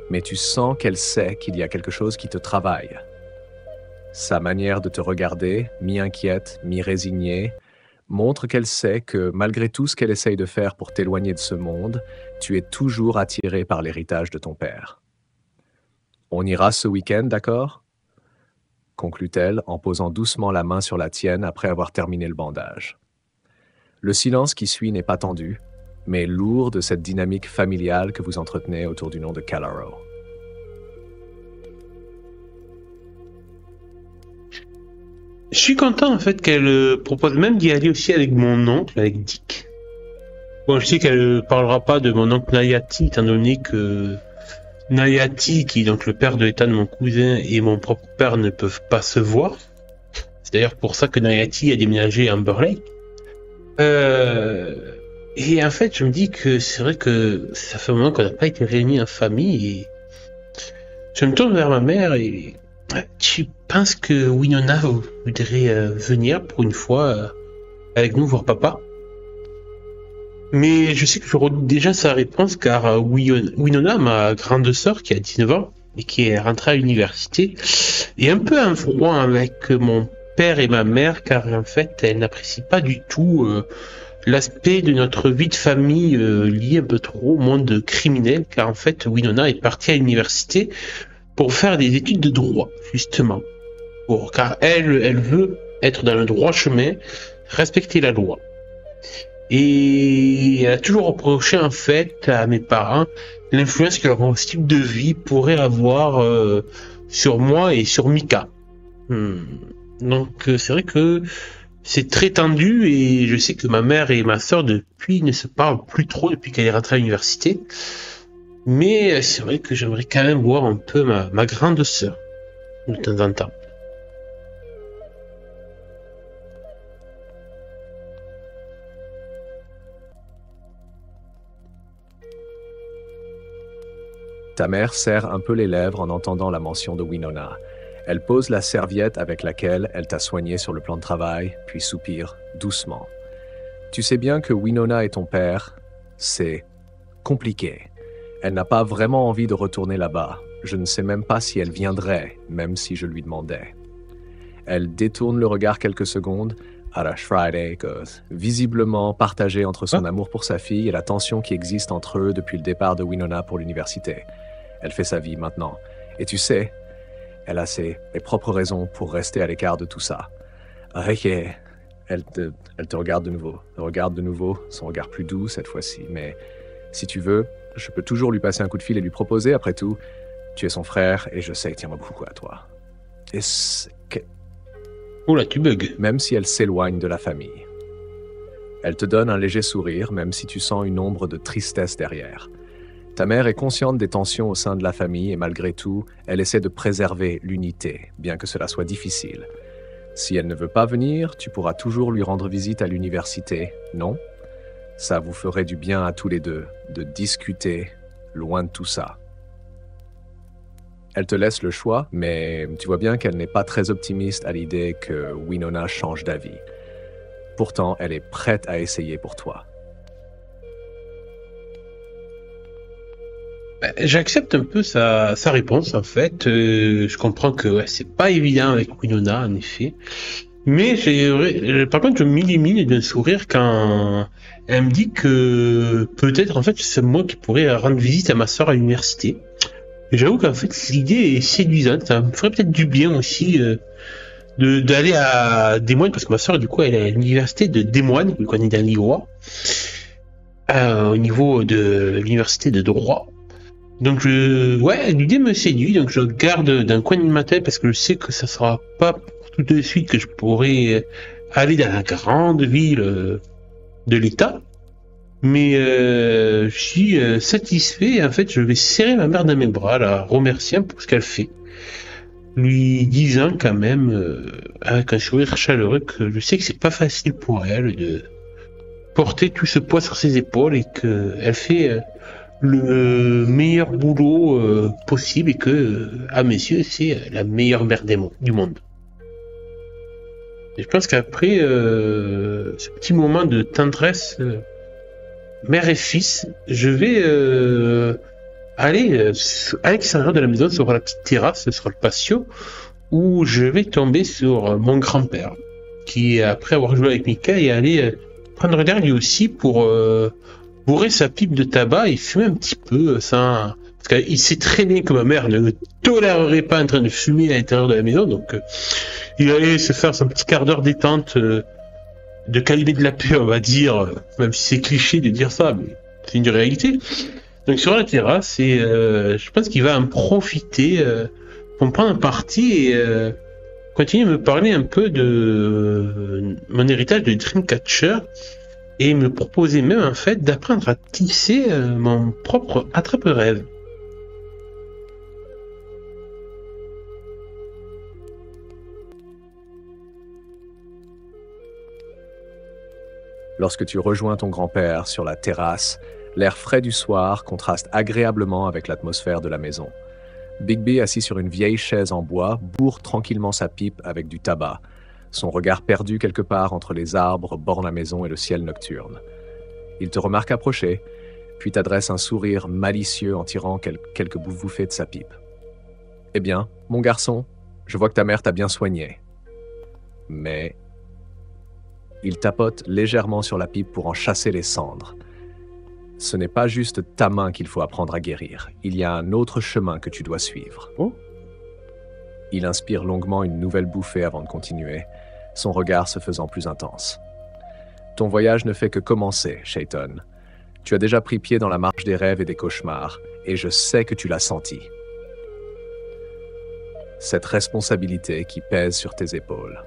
mais tu sens qu'elle sait qu'il y a quelque chose qui te travaille. Sa manière de te regarder, mi-inquiète, mi-résignée, montre qu'elle sait que, malgré tout ce qu'elle essaye de faire pour t'éloigner de ce monde, tu es toujours attiré par l'héritage de ton père. « On ira ce week-end, d'accord ?» conclut-elle en posant doucement la main sur la tienne après avoir terminé le bandage. Le silence qui suit n'est pas tendu, mais lourd de cette dynamique familiale que vous entretenez autour du nom de Calaro. Je suis content en fait qu'elle propose même d'y aller aussi avec mon oncle, avec Dick. Bon, je sais qu'elle parlera pas de mon oncle Nayati, étant donné que Nayati, qui est donc le père de l'état de mon cousin, et mon propre père ne peuvent pas se voir. C'est d'ailleurs pour ça que Nayati a déménagé à Amber Lake. Et en fait, je me dis que c'est vrai que ça fait un moment qu'on n'a pas été réunis en famille, et je me tourne vers ma mère et tu penses que Winona voudrait venir pour une fois avec nous voir papa? Mais je sais que je redoute déjà sa réponse car Winona, ma grande sœur qui a 19 ans et qui est rentrée à l'université, est un peu en froid avec mon père et ma mère car en fait elle n'apprécie pas du tout l'aspect de notre vie de famille lié un peu trop au monde criminel car en fait Winona est partie à l'université pour faire des études de droit, justement. Car elle veut être dans le droit chemin, respecter la loi. Et elle a toujours reproché, en fait, à mes parents, l'influence que leur style de vie pourrait avoir sur moi et sur Mika. Donc, c'est vrai que c'est très tendu et je sais que ma mère et ma sœur, depuis, ne se parlent plus trop depuis qu'elle est rentrée à l'université. Mais c'est vrai que j'aimerais quand même voir un peu ma grande sœur, de temps en temps. Ta mère serre un peu les lèvres en entendant la mention de Winona. Elle pose la serviette avec laquelle elle t'a soigné sur le plan de travail, puis soupire doucement. Tu sais bien que Winona est ton père, c'est compliqué. Elle n'a pas vraiment envie de retourner là-bas. Je ne sais même pas si elle viendrait, même si je lui demandais. Elle détourne le regard quelques secondes, visiblement partagée entre son amour pour sa fille et la tension qui existe entre eux depuis le départ de Winona pour l'université. Elle fait sa vie maintenant. Et tu sais, elle a ses propres raisons pour rester à l'écart de tout ça. Elle te regarde de nouveau, son regard plus doux cette fois-ci. Mais si tu veux, je peux toujours lui passer un coup de fil et lui proposer, après tout, tu es son frère et je sais qu'il tient beaucoup à toi. Et Oula, tu bugs. Même si elle s'éloigne de la famille. Elle te donne un léger sourire, même si tu sens une ombre de tristesse derrière. Ta mère est consciente des tensions au sein de la famille et malgré tout, elle essaie de préserver l'unité, bien que cela soit difficile. Si elle ne veut pas venir, tu pourras toujours lui rendre visite à l'université, non? Ça vous ferait du bien à tous les deux, de discuter, loin de tout ça. Elle te laisse le choix, mais tu vois bien qu'elle n'est pas très optimiste à l'idée que Winona change d'avis. Pourtant, elle est prête à essayer pour toi. J'accepte un peu sa réponse en fait. Je comprends que ouais, c'est pas évident avec Winona en effet. Mais par contre, je m'illumine d'un sourire quand elle me dit que peut-être en fait c'est moi qui pourrais rendre visite à ma soeur à l'université. Et j'avoue qu'en fait l'idée est séduisante. Ça me ferait peut-être du bien aussi d'aller à Des Moines parce que ma soeur du coup elle est à l'université de Des Moines, vu qu'on est dans l'Irois, au niveau de l'université de droit. Donc ouais, l'idée me séduit, donc je garde d'un coin de ma tête parce que je sais que ça sera pas pour tout de suite que je pourrai aller dans la grande ville de l'État. Mais je suis satisfait et en fait je vais serrer ma mère dans mes bras, la remerciant pour ce qu'elle fait. Lui disant quand même, avec un sourire chaleureux, que je sais que c'est pas facile pour elle de porter tout ce poids sur ses épaules et qu'elle fait le meilleur boulot possible et que, à mes yeux, c'est la meilleure mère du monde. Et je pense qu'après ce petit moment de tendresse mère et fils, je vais aller à l'extérieur de la maison sur la petite terrasse, sur le patio, où je vais tomber sur mon grand-père, qui, après avoir joué avec Mika, est allé prendre l'air lui aussi pour bourrer sa pipe de tabac et fumer un petit peu sans... Parce qu'il sait très bien que ma mère ne tolérerait pas en train de fumer à l'intérieur de la maison, donc il allait se faire son petit quart d'heure détente de calmer de la paix, on va dire, même si c'est cliché de dire ça, mais c'est une réalité. Donc sur la terrasse, et je pense qu'il va en profiter pour me prendre un parti et continuer à me parler un peu de mon héritage de Dreamcatcher et me proposer même en fait d'apprendre à tisser mon propre attrape-rêve. Lorsque tu rejoins ton grand-père sur la terrasse, l'air frais du soir contraste agréablement avec l'atmosphère de la maison. Bigby, assis sur une vieille chaise en bois, bourre tranquillement sa pipe avec du tabac. Son regard perdu quelque part entre les arbres bordant la maison et le ciel nocturne. Il te remarque approcher, puis t'adresse un sourire malicieux en tirant quelques bouffées de sa pipe. « Eh bien, mon garçon, je vois que ta mère t'a bien soigné. Mais... » Il tapote légèrement sur la pipe pour en chasser les cendres. Ce n'est pas juste ta main qu'il faut apprendre à guérir. Il y a un autre chemin que tu dois suivre. Oh. Il inspire longuement une nouvelle bouffée avant de continuer, son regard se faisant plus intense. Ton voyage ne fait que commencer, Shayton. Tu as déjà pris pied dans la marche des rêves et des cauchemars, et je sais que tu l'as senti. Cette responsabilité qui pèse sur tes épaules.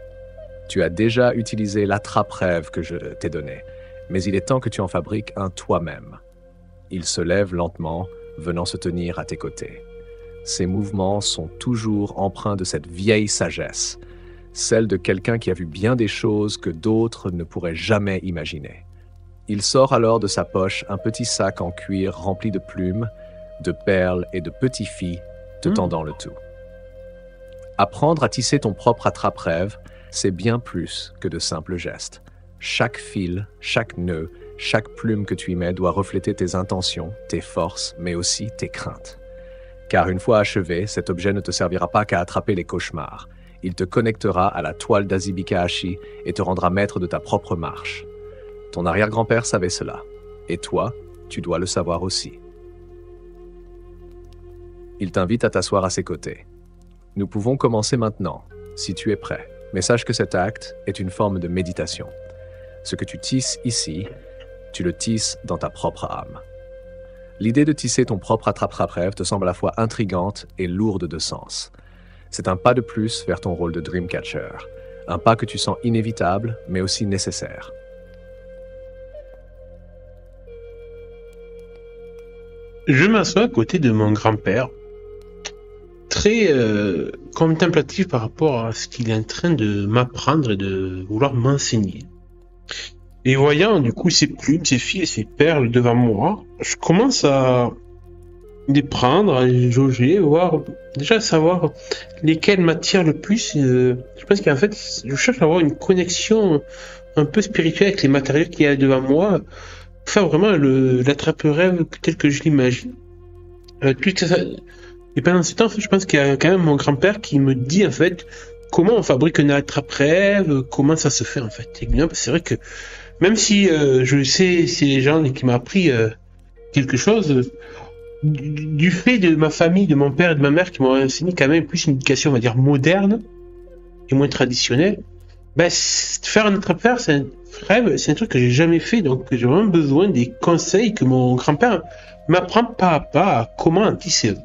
Tu as déjà utilisé l'attrape-rêve que je t'ai donné, mais il est temps que tu en fabriques un toi-même. Il se lève lentement, venant se tenir à tes côtés. Ses mouvements sont toujours empreints de cette vieille sagesse, celle de quelqu'un qui a vu bien des choses que d'autres ne pourraient jamais imaginer. Il sort alors de sa poche un petit sac en cuir rempli de plumes, de perles et de petits fils, te tendant le tout. Apprendre à tisser ton propre attrape-rêve, c'est bien plus que de simples gestes. Chaque fil, chaque nœud, chaque plume que tu y mets doit refléter tes intentions, tes forces, mais aussi tes craintes. Car une fois achevé, cet objet ne te servira pas qu'à attraper les cauchemars. Il te connectera à la toile d'Azibika-Hashi et te rendra maître de ta propre marche. Ton arrière-grand-père savait cela. Et toi, tu dois le savoir aussi. Il t'invite à t'asseoir à ses côtés. Nous pouvons commencer maintenant, si tu es prêt. Mais sache que cet acte est une forme de méditation. Ce que tu tisses ici, tu le tisses dans ta propre âme. L'idée de tisser ton propre attrape-rêve te semble à la fois intrigante et lourde de sens. C'est un pas de plus vers ton rôle de Dreamcatcher. Un pas que tu sens inévitable, mais aussi nécessaire. Je m'assois à côté de mon grand-père, très contemplatif par rapport à ce qu'il est en train de m'apprendre et de vouloir m'enseigner. Et voyant du coup ses plumes, ses fils et ses perles devant moi, je commence à les prendre, à les jauger, voir déjà savoir lesquels m'attirent le plus. Je pense qu'en fait, je cherche à avoir une connexion un peu spirituelle avec les matériaux qu'il y a devant moi, pour faire vraiment l'attrape-rêve tel que je l'imagine. Et pendant ce temps, en fait, je pense qu'il y a quand même mon grand-père qui me dit en fait comment on fabrique un attrape-rêve, comment ça se fait en fait. Et bien, c'est vrai que même si je sais, c'est les gens qui m'ont appris quelque chose, du fait de ma famille, de mon père et de ma mère qui m'ont enseigné quand même plus une éducation, on va dire, moderne et moins traditionnelle, faire un attrape-rêve, c'est un truc que j'ai jamais fait, donc j'ai vraiment besoin des conseils que mon grand-père m'apprend pas à pas à comment en tisser.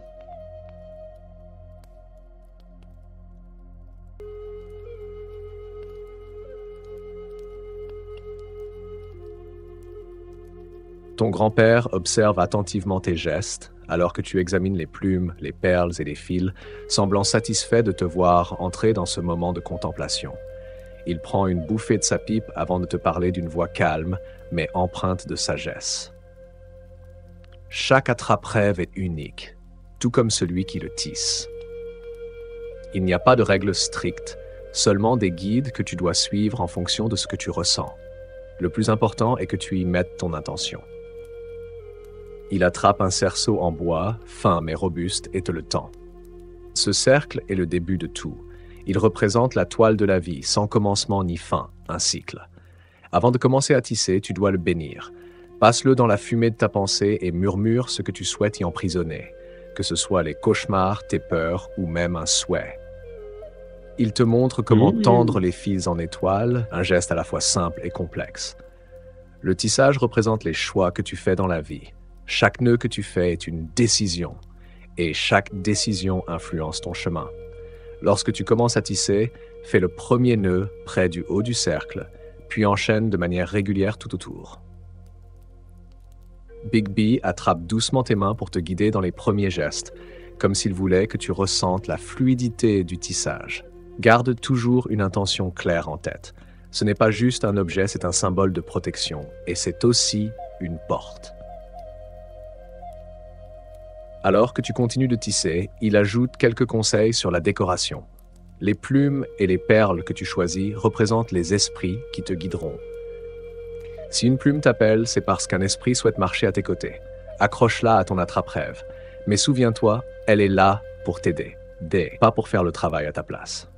Ton grand-père observe attentivement tes gestes, alors que tu examines les plumes, les perles et les fils, semblant satisfait de te voir entrer dans ce moment de contemplation. Il prend une bouffée de sa pipe avant de te parler d'une voix calme, mais empreinte de sagesse. Chaque attrape-rêve est unique, tout comme celui qui le tisse. Il n'y a pas de règles strictes, seulement des guides que tu dois suivre en fonction de ce que tu ressens. Le plus important est que tu y mettes ton intention. Il attrape un cerceau en bois, fin mais robuste, et te le tend. Ce cercle est le début de tout. Il représente la toile de la vie, sans commencement ni fin, un cycle. Avant de commencer à tisser, tu dois le bénir. Passe-le dans la fumée de ta pensée et murmure ce que tu souhaites y emprisonner, que ce soit les cauchemars, tes peurs ou même un souhait. Il te montre comment tendre les fils en étoiles, un geste à la fois simple et complexe. Le tissage représente les choix que tu fais dans la vie. Chaque nœud que tu fais est une décision, et chaque décision influence ton chemin. Lorsque tu commences à tisser, fais le premier nœud près du haut du cercle, puis enchaîne de manière régulière tout autour. Bigby attrape doucement tes mains pour te guider dans les premiers gestes, comme s'il voulait que tu ressentes la fluidité du tissage. Garde toujours une intention claire en tête. Ce n'est pas juste un objet, c'est un symbole de protection, et c'est aussi une porte. Alors que tu continues de tisser, il ajoute quelques conseils sur la décoration. Les plumes et les perles que tu choisis représentent les esprits qui te guideront. Si une plume t'appelle, c'est parce qu'un esprit souhaite marcher à tes côtés. Accroche-la à ton attrape-rêve. Mais souviens-toi, elle est là pour t'aider, pas pour faire le travail à ta place.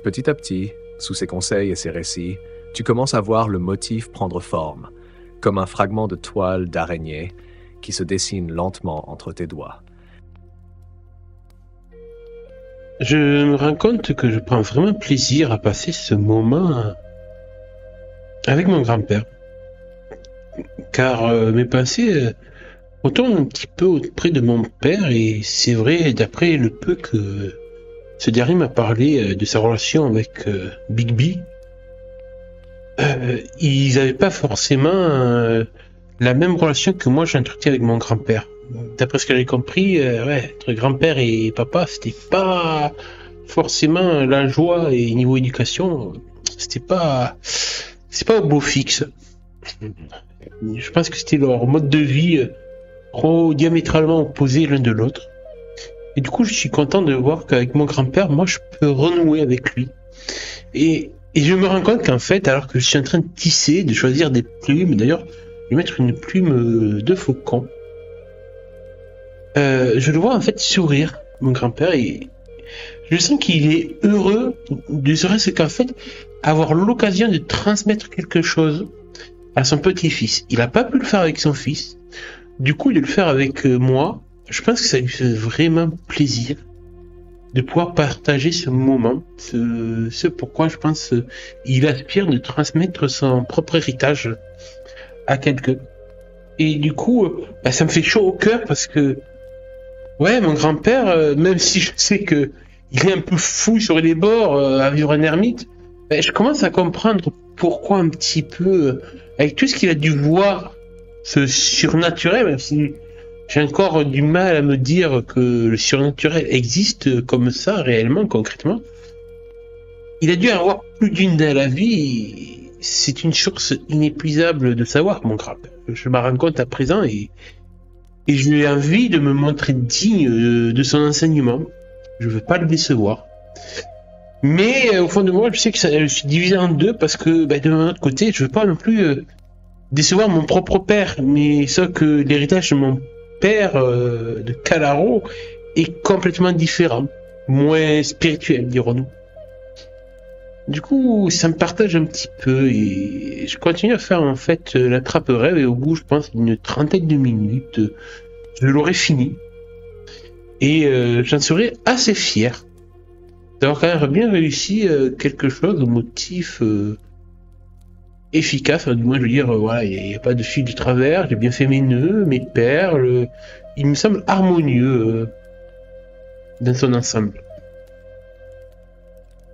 Petit à petit, sous ses conseils et ses récits, tu commences à voir le motif prendre forme, comme un fragment de toile d'araignée qui se dessine lentement entre tes doigts. Je me rends compte que je prends vraiment plaisir à passer ce moment avec mon grand-père. Car mes pensées retournent un petit peu auprès de mon père, et c'est vrai, d'après le peu que ce dernier m'a parlé de sa relation avec Bigby, ils n'avaient pas forcément la même relation que moi j'entretiens avec mon grand-père. D'après ce que j'ai compris, entre grand-père et papa, c'était pas forcément la joie, et niveau éducation, c'est pas au beau fixe. Je pense que c'était leur mode de vie trop diamétralement opposés l'un de l'autre. Et du coup, je suis content de voir qu'avec mon grand-père, moi, je peux renouer avec lui. Et je me rends compte qu'en fait, alors que je suis en train de tisser, de choisir des plumes, d'ailleurs, je vais mettre une plume de faucon, je le vois en fait sourire, mon grand-père, et je sens qu'il est heureux, de serait-ce qu'en fait, avoir l'occasion de transmettre quelque chose à son petit-fils. Il n'a pas pu le faire avec son fils, du coup, de le faire avec moi, je pense que ça lui fait vraiment plaisir de pouvoir partager ce moment, ce pourquoi je pense il aspire de transmettre son propre héritage à quelqu'un. Et du coup, ça me fait chaud au cœur parce que, ouais, mon grand-père, même si je sais que il est un peu fou sur les bords à vivre un ermite, je commence à comprendre pourquoi un petit peu, avec tout ce qu'il a dû voir, ce surnaturel, même si j'ai encore du mal à me dire que le surnaturel existe comme ça, réellement, concrètement. Il a dû avoir plus d'une dans la vie. C'est une source inépuisable de savoir, mon grand-père. Je m'en rends compte à présent et j'ai envie de me montrer digne de son enseignement. Je veux pas le décevoir. Mais au fond de moi, je sais que je suis divisé en deux parce que de mon autre côté, je veux pas non plus décevoir mon propre père. Mais sauf que l'héritage de mon père de Calaro est complètement différent, moins spirituel, dirons-nous. Du coup, ça me partage un petit peu et je continue à faire en fait l'attrape-rêve et au bout, je pense, d'une trentaine de minutes, je l'aurai fini et j'en serai assez fier d'avoir quand même bien réussi quelque chose au motif efficace. Du moins, je veux dire, voilà, il n'y a pas de fil du travers, j'ai bien fait mes nœuds, mes perles, il me semble harmonieux dans son ensemble.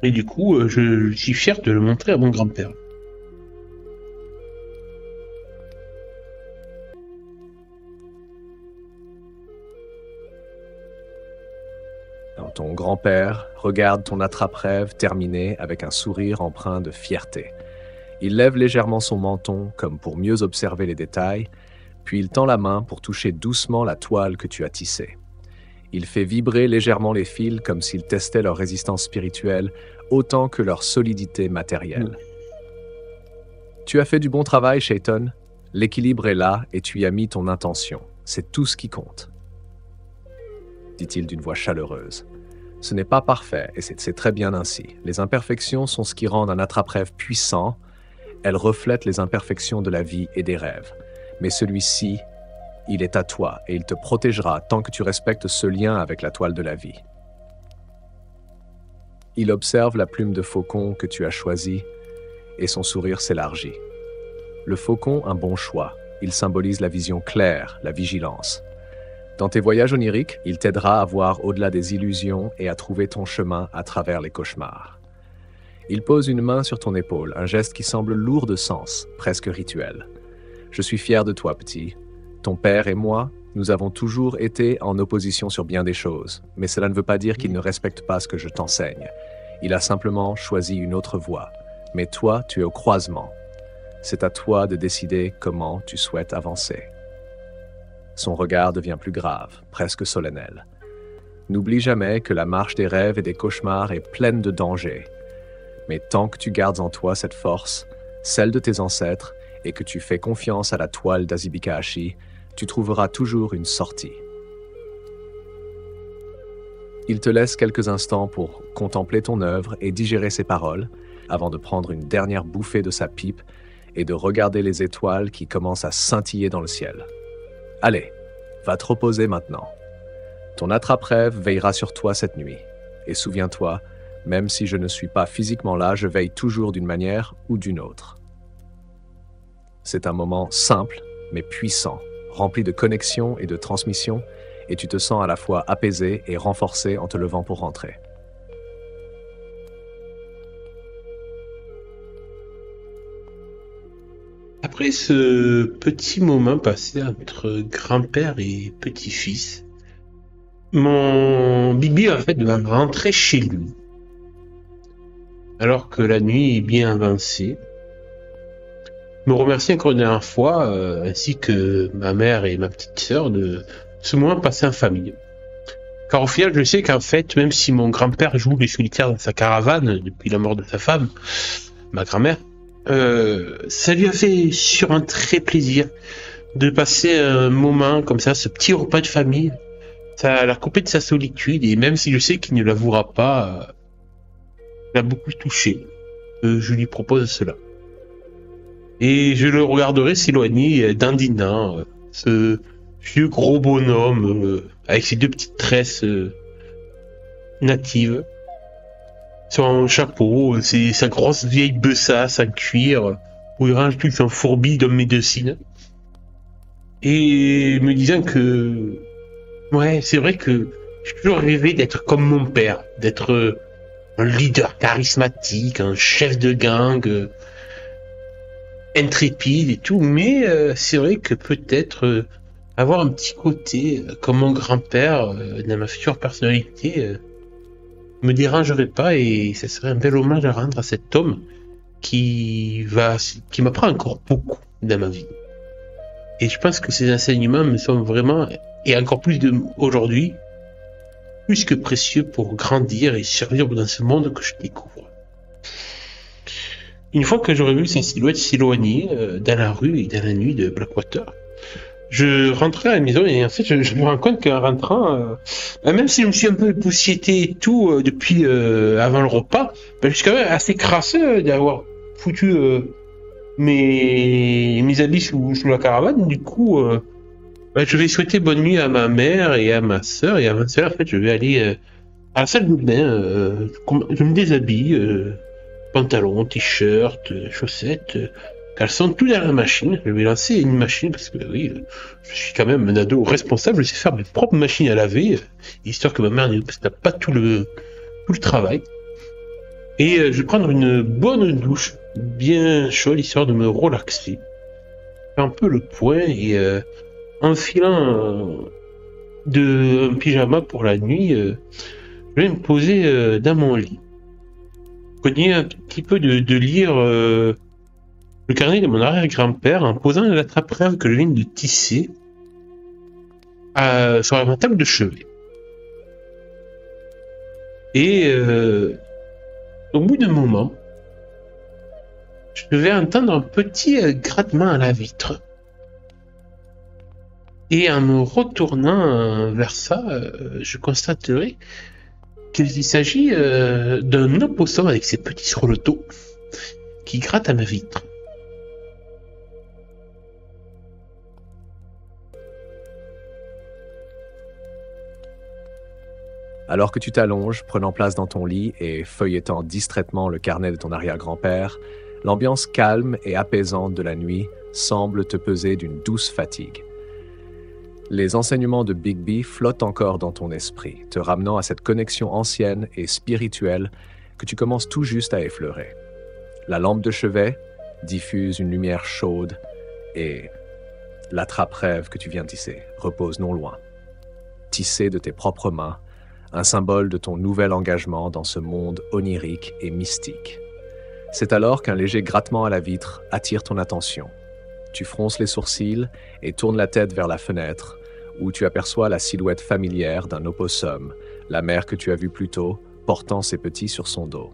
Et du coup, je suis fier de le montrer à mon grand-père. Ton grand-père regarde ton attrape-rêve terminé avec un sourire empreint de fierté. Il lève légèrement son menton comme pour mieux observer les détails, puis il tend la main pour toucher doucement la toile que tu as tissée. Il fait vibrer légèrement les fils comme s'il testait leur résistance spirituelle autant que leur solidité matérielle. Tu as fait du bon travail, Shaiton. L'équilibre est là et tu y as mis ton intention. C'est tout ce qui compte. Dit-il d'une voix chaleureuse. Ce n'est pas parfait et c'est très bien ainsi. Les imperfections sont ce qui rend un attrape-rêve puissant. Elles reflètent les imperfections de la vie et des rêves. Mais celui-ci, il est à toi et il te protégera tant que tu respectes ce lien avec la toile de la vie. Il observe la plume de faucon que tu as choisie et son sourire s'élargit. Le faucon, un bon choix. Il symbolise la vision claire, la vigilance. Dans tes voyages oniriques, il t'aidera à voir au-delà des illusions et à trouver ton chemin à travers les cauchemars. Il pose une main sur ton épaule, un geste qui semble lourd de sens, presque rituel. Je suis fier de toi, petit. Ton père et moi, nous avons toujours été en opposition sur bien des choses, mais cela ne veut pas dire qu'il ne respecte pas ce que je t'enseigne. Il a simplement choisi une autre voie. Mais toi, tu es au croisement. C'est à toi de décider comment tu souhaites avancer. Son regard devient plus grave, presque solennel. N'oublie jamais que la marche des rêves et des cauchemars est pleine de dangers. Mais tant que tu gardes en toi cette force, celle de tes ancêtres, et que tu fais confiance à la toile d'Azibika-Ashi, tu trouveras toujours une sortie. Il te laisse quelques instants pour contempler ton œuvre et digérer ses paroles, avant de prendre une dernière bouffée de sa pipe et de regarder les étoiles qui commencent à scintiller dans le ciel. Allez, va te reposer maintenant. Ton attrape-rêve veillera sur toi cette nuit. Et souviens-toi, même si je ne suis pas physiquement là, je veille toujours d'une manière ou d'une autre. C'est un moment simple, mais puissant, rempli de connexion et de transmission, et tu te sens à la fois apaisé et renforcé en te levant pour rentrer. Après ce petit moment passé entre grand-père et petit-fils, mon Bibi en fait va rentrer chez lui. Alors que la nuit est bien avancée. Me remercie encore une dernière fois, ainsi que ma mère et ma petite sœur, de ce moment passé en famille. Car au final, je sais qu'en fait, même si mon grand-père joue les solitaires dans sa caravane depuis la mort de sa femme, ma grand-mère, ça lui a fait sur un très plaisir de passer un moment comme ça, ce petit repas de famille. Ça l'a coupé de sa solitude et même si je sais qu'il ne l'avouera pas, il a beaucoup touché. Je lui propose cela. Et je le regarderai s'éloigner dandinant, ce vieux gros bonhomme avec ses deux petites tresses natives. Son chapeau, sa grosse vieille besace en cuir, où il range tout son fourbi de médecine. Et me disant que, ouais, c'est vrai que j'ai toujours rêvé d'être comme mon père, d'être un leader charismatique, un chef de gang, intrépide et tout, mais c'est vrai que peut-être avoir un petit côté comme mon grand-père dans ma future personnalité me dérangerait pas et ça serait un bel hommage à rendre à cet homme qui m'apprend encore beaucoup dans ma vie. Et je pense que ces enseignements me sont vraiment, et encore plus aujourd'hui, plus que précieux pour grandir et survivre dans ce monde que je découvre. Une fois que j'aurais vu ces silhouettes s'éloigner dans la rue et dans la nuit de Blackwater, je rentrais à la maison et en fait je me rends compte qu'en rentrant, même si je me suis un peu poussiété et tout depuis avant le repas, je suis quand même assez crasseux d'avoir foutu mes habits sous la caravane. Du coup, je vais souhaiter bonne nuit à ma mère et à ma sœur et à ma sœur. En fait, je vais aller à la salle de bain. Je me déshabille, pantalon, t-shirt, chaussettes. Caleçon, tout dans la machine. Je vais lancer une machine parce que oui, je suis quand même un ado responsable. Je sais faire mes propres machines à laver, histoire que ma mère n'ait pas tout le travail. Et je vais prendre une bonne douche, bien chaude, histoire de me relaxer. Faire un peu le point et enfilant un pyjama pour la nuit, je vais me poser dans mon lit. Continuer un petit peu de lire le carnet de mon arrière-grand-père en posant la trappe-rêve que je viens de tisser sur ma table de chevet. Et au bout d'un moment, je vais entendre un petit grattement à la vitre. Et en me retournant vers ça, je constaterai qu'il s'agit d'un opossum avec ses petits surlotos qui gratte à ma vitre. Alors que tu t'allonges, prenant place dans ton lit et feuilletant distraitement le carnet de ton arrière-grand-père, l'ambiance calme et apaisante de la nuit semble te peser d'une douce fatigue. Les enseignements de Bigby flottent encore dans ton esprit, te ramenant à cette connexion ancienne et spirituelle que tu commences tout juste à effleurer. La lampe de chevet diffuse une lumière chaude et la trappe-rêve que tu viens tisser repose non loin. Tissée de tes propres mains, un symbole de ton nouvel engagement dans ce monde onirique et mystique. C'est alors qu'un léger grattement à la vitre attire ton attention. Tu fronces les sourcils et tournes la tête vers la fenêtre, où tu aperçois la silhouette familière d'un opossum, la mère que tu as vue plus tôt, portant ses petits sur son dos.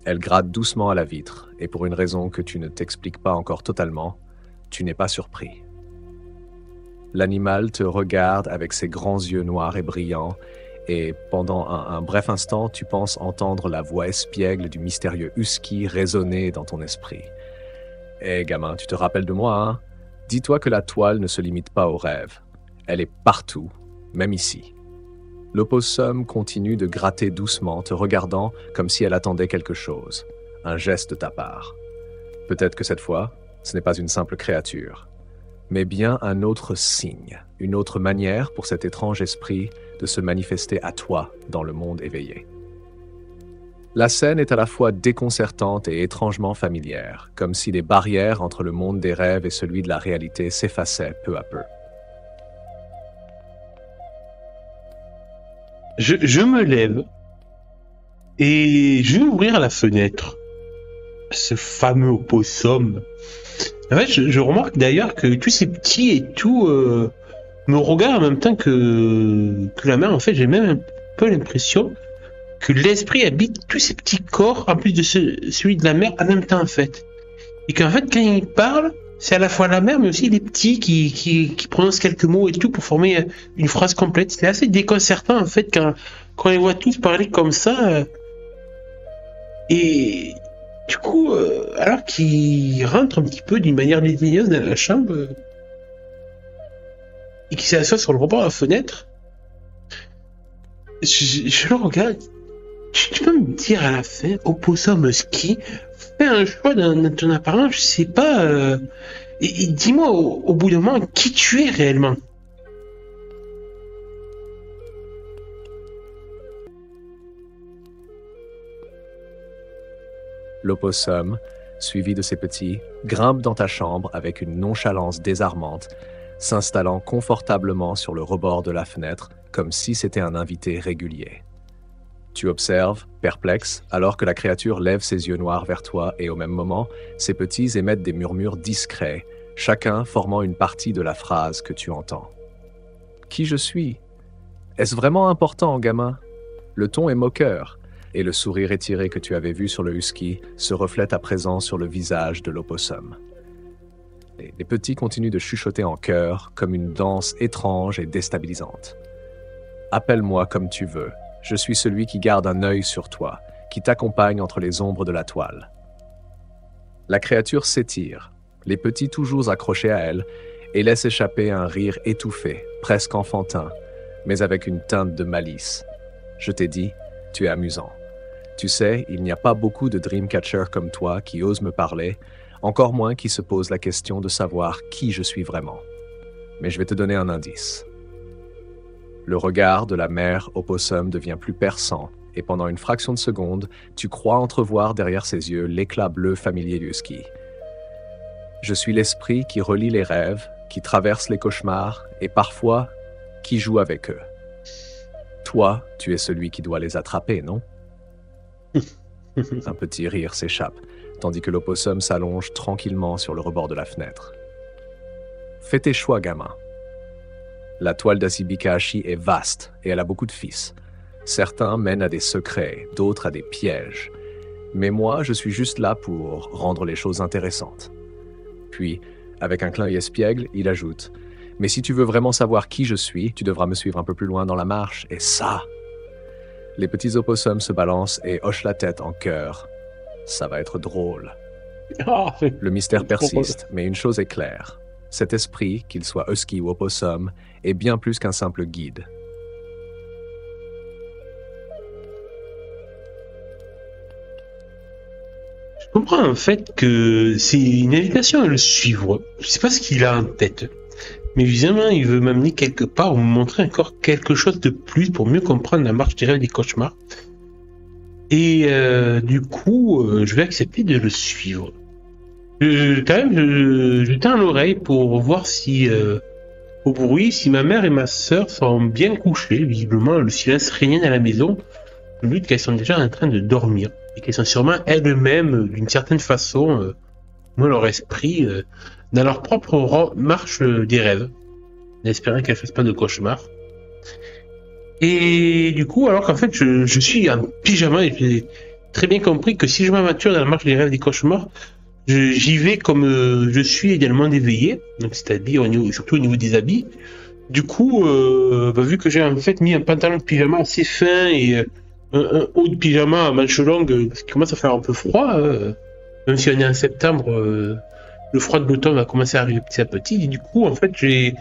Elle gratte doucement à la vitre, et pour une raison que tu ne t'expliques pas encore totalement, tu n'es pas surpris. L'animal te regarde avec ses grands yeux noirs et brillants, et pendant un bref instant, tu penses entendre la voix espiègle du mystérieux husky résonner dans ton esprit. « Hé, gamin, tu te rappelles de moi, hein? Dis-toi que la toile ne se limite pas aux rêves. Elle est partout, même ici. » L'opossum continue de gratter doucement, te regardant comme si elle attendait quelque chose, un geste de ta part. Peut-être que cette fois, ce n'est pas une simple créature, mais bien un autre signe, une autre manière pour cet étrange esprit de se manifester à toi dans le monde éveillé. La scène est à la fois déconcertante et étrangement familière, comme si les barrières entre le monde des rêves et celui de la réalité s'effaçaient peu à peu. Je me lève et je vais ouvrir la fenêtre. Ce fameux opossum. En fait, je remarque d'ailleurs que tous ces petits et tout me regardent en même temps que la mère. En fait, j'ai même un peu l'impression que l'esprit habite tous ces petits corps, en plus de celui de la mère, en même temps, en fait. Et qu'en fait, quand il parle, c'est à la fois la mère, mais aussi les petits qui prononcent quelques mots et tout pour former une phrase complète. C'est assez déconcertant, en fait, quand on les voit tous parler comme ça. Et du coup, alors qu'il rentre un petit peu d'une manière dédaigneuse dans la chambre et qu'il s'assoit sur le rebord de la fenêtre, je le regarde. Tu peux me dire à la fin, opossum ski, fais un choix dans ton apparence, je sais pas, et dis-moi au bout d'un moment qui tu es réellement. L'opossum, suivi de ses petits, grimpe dans ta chambre avec une nonchalance désarmante, s'installant confortablement sur le rebord de la fenêtre, comme si c'était un invité régulier. Tu observes, perplexe, alors que la créature lève ses yeux noirs vers toi et au même moment, ses petits émettent des murmures discrets, chacun formant une partie de la phrase que tu entends. « Qui je suis ? Est-ce vraiment important, gamin ? » Le ton est moqueur, et le sourire étiré que tu avais vu sur le husky se reflète à présent sur le visage de l'opossum. Les petits continuent de chuchoter en chœur, comme une danse étrange et déstabilisante. « Appelle-moi comme tu veux. Je suis celui qui garde un œil sur toi, qui t'accompagne entre les ombres de la toile. » La créature s'étire, les petits toujours accrochés à elle, et laisse échapper un rire étouffé, presque enfantin, mais avec une teinte de malice. Je t'ai dit, tu es amusant. Tu sais, il n'y a pas beaucoup de Dreamcatchers comme toi qui osent me parler, encore moins qui se posent la question de savoir qui je suis vraiment. Mais je vais te donner un indice. Le regard de la mère opossum devient plus perçant, et pendant une fraction de seconde, tu crois entrevoir derrière ses yeux l'éclat bleu familier du husky. Je suis l'esprit qui relie les rêves, qui traverse les cauchemars, et parfois, qui joue avec eux. Toi, tu es celui qui doit les attraper, non? Un petit rire s'échappe, tandis que l'opossum s'allonge tranquillement sur le rebord de la fenêtre. Fais tes choix, gamin. La toile d'Asibikashi est vaste et elle a beaucoup de fils. Certains mènent à des secrets, d'autres à des pièges. Mais moi, je suis juste là pour rendre les choses intéressantes. Puis, avec un clin d'œil espiègle, il ajoute « Mais si tu veux vraiment savoir qui je suis, tu devras me suivre un peu plus loin dans la marche, et ça !» Les petits opossums se balancent et hochent la tête en chœur. Ça va être drôle. Le mystère persiste, mais une chose est claire. Cet esprit, qu'il soit husky ou opossum, est bien plus qu'un simple guide. Je comprends en fait que c'est une invitation à le suivre. Je sais pas ce qu'il a en tête. Mais visiblement, il veut m'amener quelque part ou me montrer encore quelque chose de plus pour mieux comprendre la marche des rêves et des cauchemars. Et du coup, je vais accepter de le suivre. Quand même, je tends l'oreille pour voir si, au bruit, si ma mère et ma sœur sont bien couchées. Visiblement, le silence régnait à la maison. Je doute qu'elles sont déjà en train de dormir. Et qu'elles sont sûrement elles-mêmes, d'une certaine façon, moi leur esprit, dans leur propre marche des rêves, en espérant qu'elles ne fassent pas de cauchemars. Et du coup, alors qu'en fait, je suis en pyjama et j'ai très bien compris que si je m'aventure dans la marche des rêves des cauchemars, j'y vais comme je suis également éveillé, donc c'est-à-dire surtout au niveau des habits. Du coup, vu que j'ai en fait mis un pantalon de pyjama assez fin et un haut de pyjama à manches longues, parce qu'il commence à faire un peu froid, même si on est en septembre, le froid de l'automne va commencer à arriver petit à petit. Et du coup, en fait, j'ai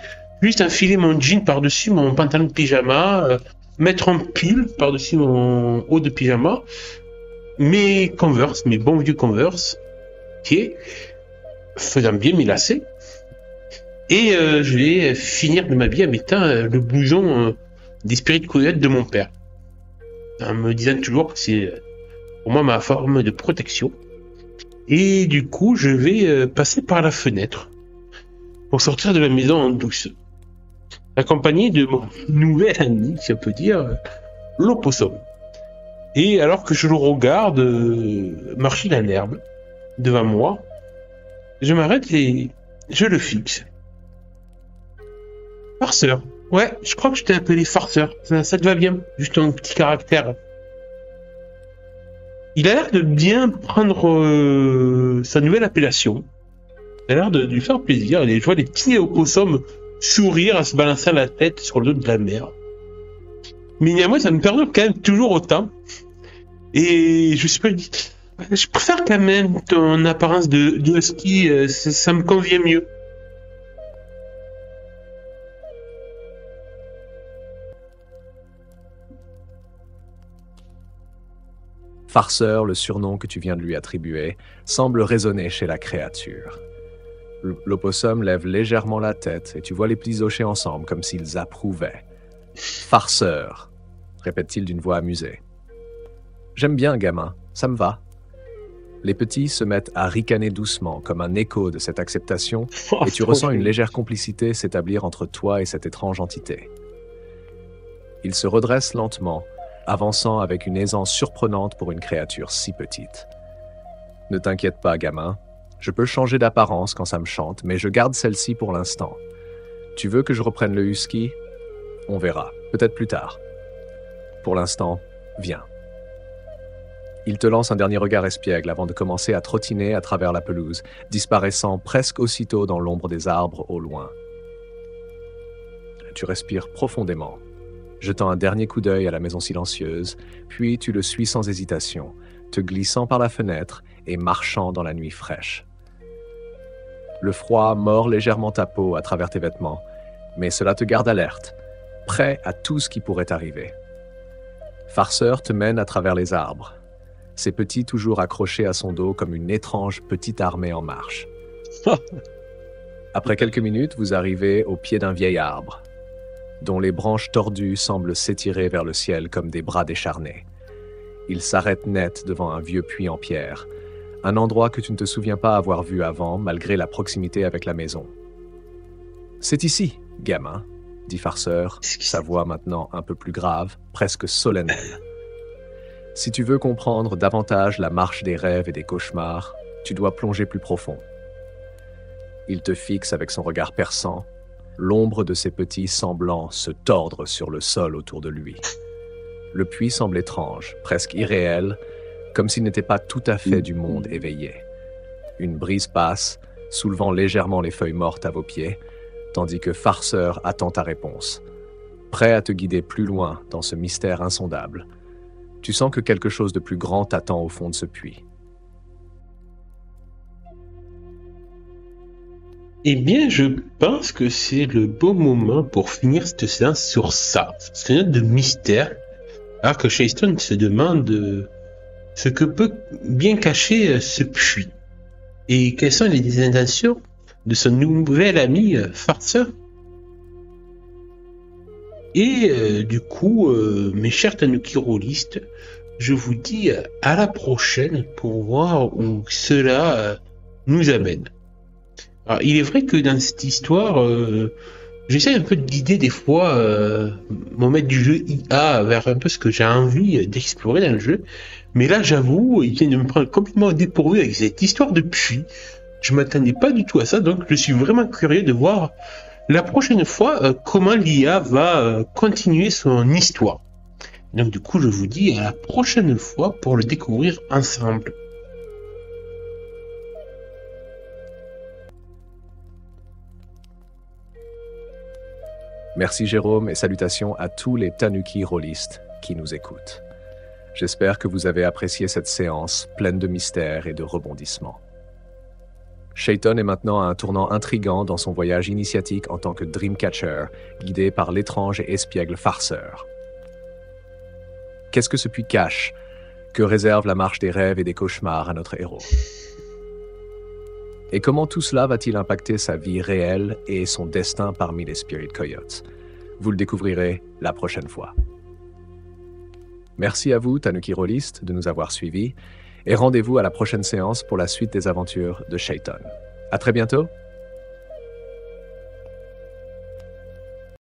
juste enfilé mon jean par-dessus mon pantalon de pyjama, mettre en pile par-dessus mon haut de pyjama, mes Converse, mes bons vieux Converse, faisant bien mes lacets. Et je vais finir de m'habiller en mettant le blouson des Spirit Coyotes de mon père, en me disant toujours que c'est pour moi ma forme de protection. Et du coup, je vais passer par la fenêtre pour sortir de la maison en douce, accompagné de mon nouvel ami, si on peut dire, l'opossum. Et alors que je le regarde marcher dans l'herbe devant moi, je m'arrête et je le fixe. Farceur. Ouais, je crois que je t'ai appelé farceur. Ça te va bien, juste un petit caractère. Il a l'air de bien prendre sa nouvelle appellation. Il a l'air de lui faire plaisir. Et je vois les petits opossums sourire en se balançant la tête sur le dos de la mer. Mais néanmoins, ça me perdure quand même toujours autant. Et je sais pas, je préfère quand même ton apparence de husky, ça me convient mieux. Farceur, le surnom que tu viens de lui attribuer, semble résonner chez la créature. L'opossum lève légèrement la tête et tu vois les plis hocher ensemble comme s'ils approuvaient. Farceur, répète-t-il d'une voix amusée. J'aime bien, gamin, ça me va. Les petits se mettent à ricaner doucement, comme un écho de cette acceptation, Oh, et tu trop ressens une joli. légère complicité s'établir entre toi et cette étrange entité. Ils se redressent lentement, avançant avec une aisance surprenante pour une créature si petite. Ne t'inquiète pas, gamin. Je peux changer d'apparence quand ça me chante, mais je garde celle-ci pour l'instant. Tu veux que je reprenne le husky? On verra, peut-être plus tard. Pour l'instant, viens. Il te lance un dernier regard espiègle avant de commencer à trottiner à travers la pelouse, disparaissant presque aussitôt dans l'ombre des arbres au loin. Tu respires profondément, jetant un dernier coup d'œil à la maison silencieuse, puis tu le suis sans hésitation, te glissant par la fenêtre et marchant dans la nuit fraîche. Le froid mord légèrement ta peau à travers tes vêtements, mais cela te garde alerte, prêt à tout ce qui pourrait arriver. Farceur te mène à travers les arbres, ses petits toujours accrochés à son dos comme une étrange petite armée en marche. Après quelques minutes, vous arrivez au pied d'un vieil arbre, dont les branches tordues semblent s'étirer vers le ciel comme des bras décharnés. Il s'arrête net devant un vieux puits en pierre, un endroit que tu ne te souviens pas avoir vu avant, malgré la proximité avec la maison. « C'est ici, gamin », dit Farceur, sa voix maintenant un peu plus grave, presque solennelle. « Si tu veux comprendre davantage la marche des rêves et des cauchemars, tu dois plonger plus profond. » Il te fixe avec son regard perçant, l'ombre de ses petits semblant se tordre sur le sol autour de lui. Le puits semble étrange, presque irréel, comme s'il n'était pas tout à fait du monde éveillé. Une brise passe, soulevant légèrement les feuilles mortes à vos pieds, tandis que Farceur attend ta réponse, prêt à te guider plus loin dans ce mystère insondable. Tu sens que quelque chose de plus grand t'attend au fond de ce puits. Eh bien, je pense que c'est le bon moment pour finir cette séance sur ça. C'est une note de mystère. Alors que Shayston se demande ce que peut bien cacher ce puits. Et quelles sont les intentions de son nouvel ami Farceur. Et du coup, mes chers Tanuki rôlistes, je vous dis à la prochaine pour voir où cela nous amène. Alors, il est vrai que dans cette histoire, j'essaie un peu de guider des fois mon maître du jeu IA vers un peu ce que j'ai envie d'explorer dans le jeu. Mais là, j'avoue, il vient de me prendre complètement au dépourvu avec cette histoire de puits. Je m'attendais pas du tout à ça, donc je suis vraiment curieux de voir la prochaine fois comment l'IA va continuer son histoire. Donc du coup, je vous dis à la prochaine fois pour le découvrir ensemble. Merci Jérôme et salutations à tous les Tanuki rôlistes qui nous écoutent. J'espère que vous avez apprécié cette séance pleine de mystères et de rebondissements. Shayton est maintenant à un tournant intrigant dans son voyage initiatique en tant que Dreamcatcher, guidé par l'étrange et espiègle Farceur. Qu'est-ce que ce puits cache? Que réserve la marche des rêves et des cauchemars à notre héros? Et comment tout cela va-t-il impacter sa vie réelle et son destin parmi les Spirit Coyotes? Vous le découvrirez la prochaine fois. Merci à vous, Tanuki Rôlistes, de nous avoir suivis, et rendez-vous à la prochaine séance pour la suite des aventures de Shayton. À très bientôt!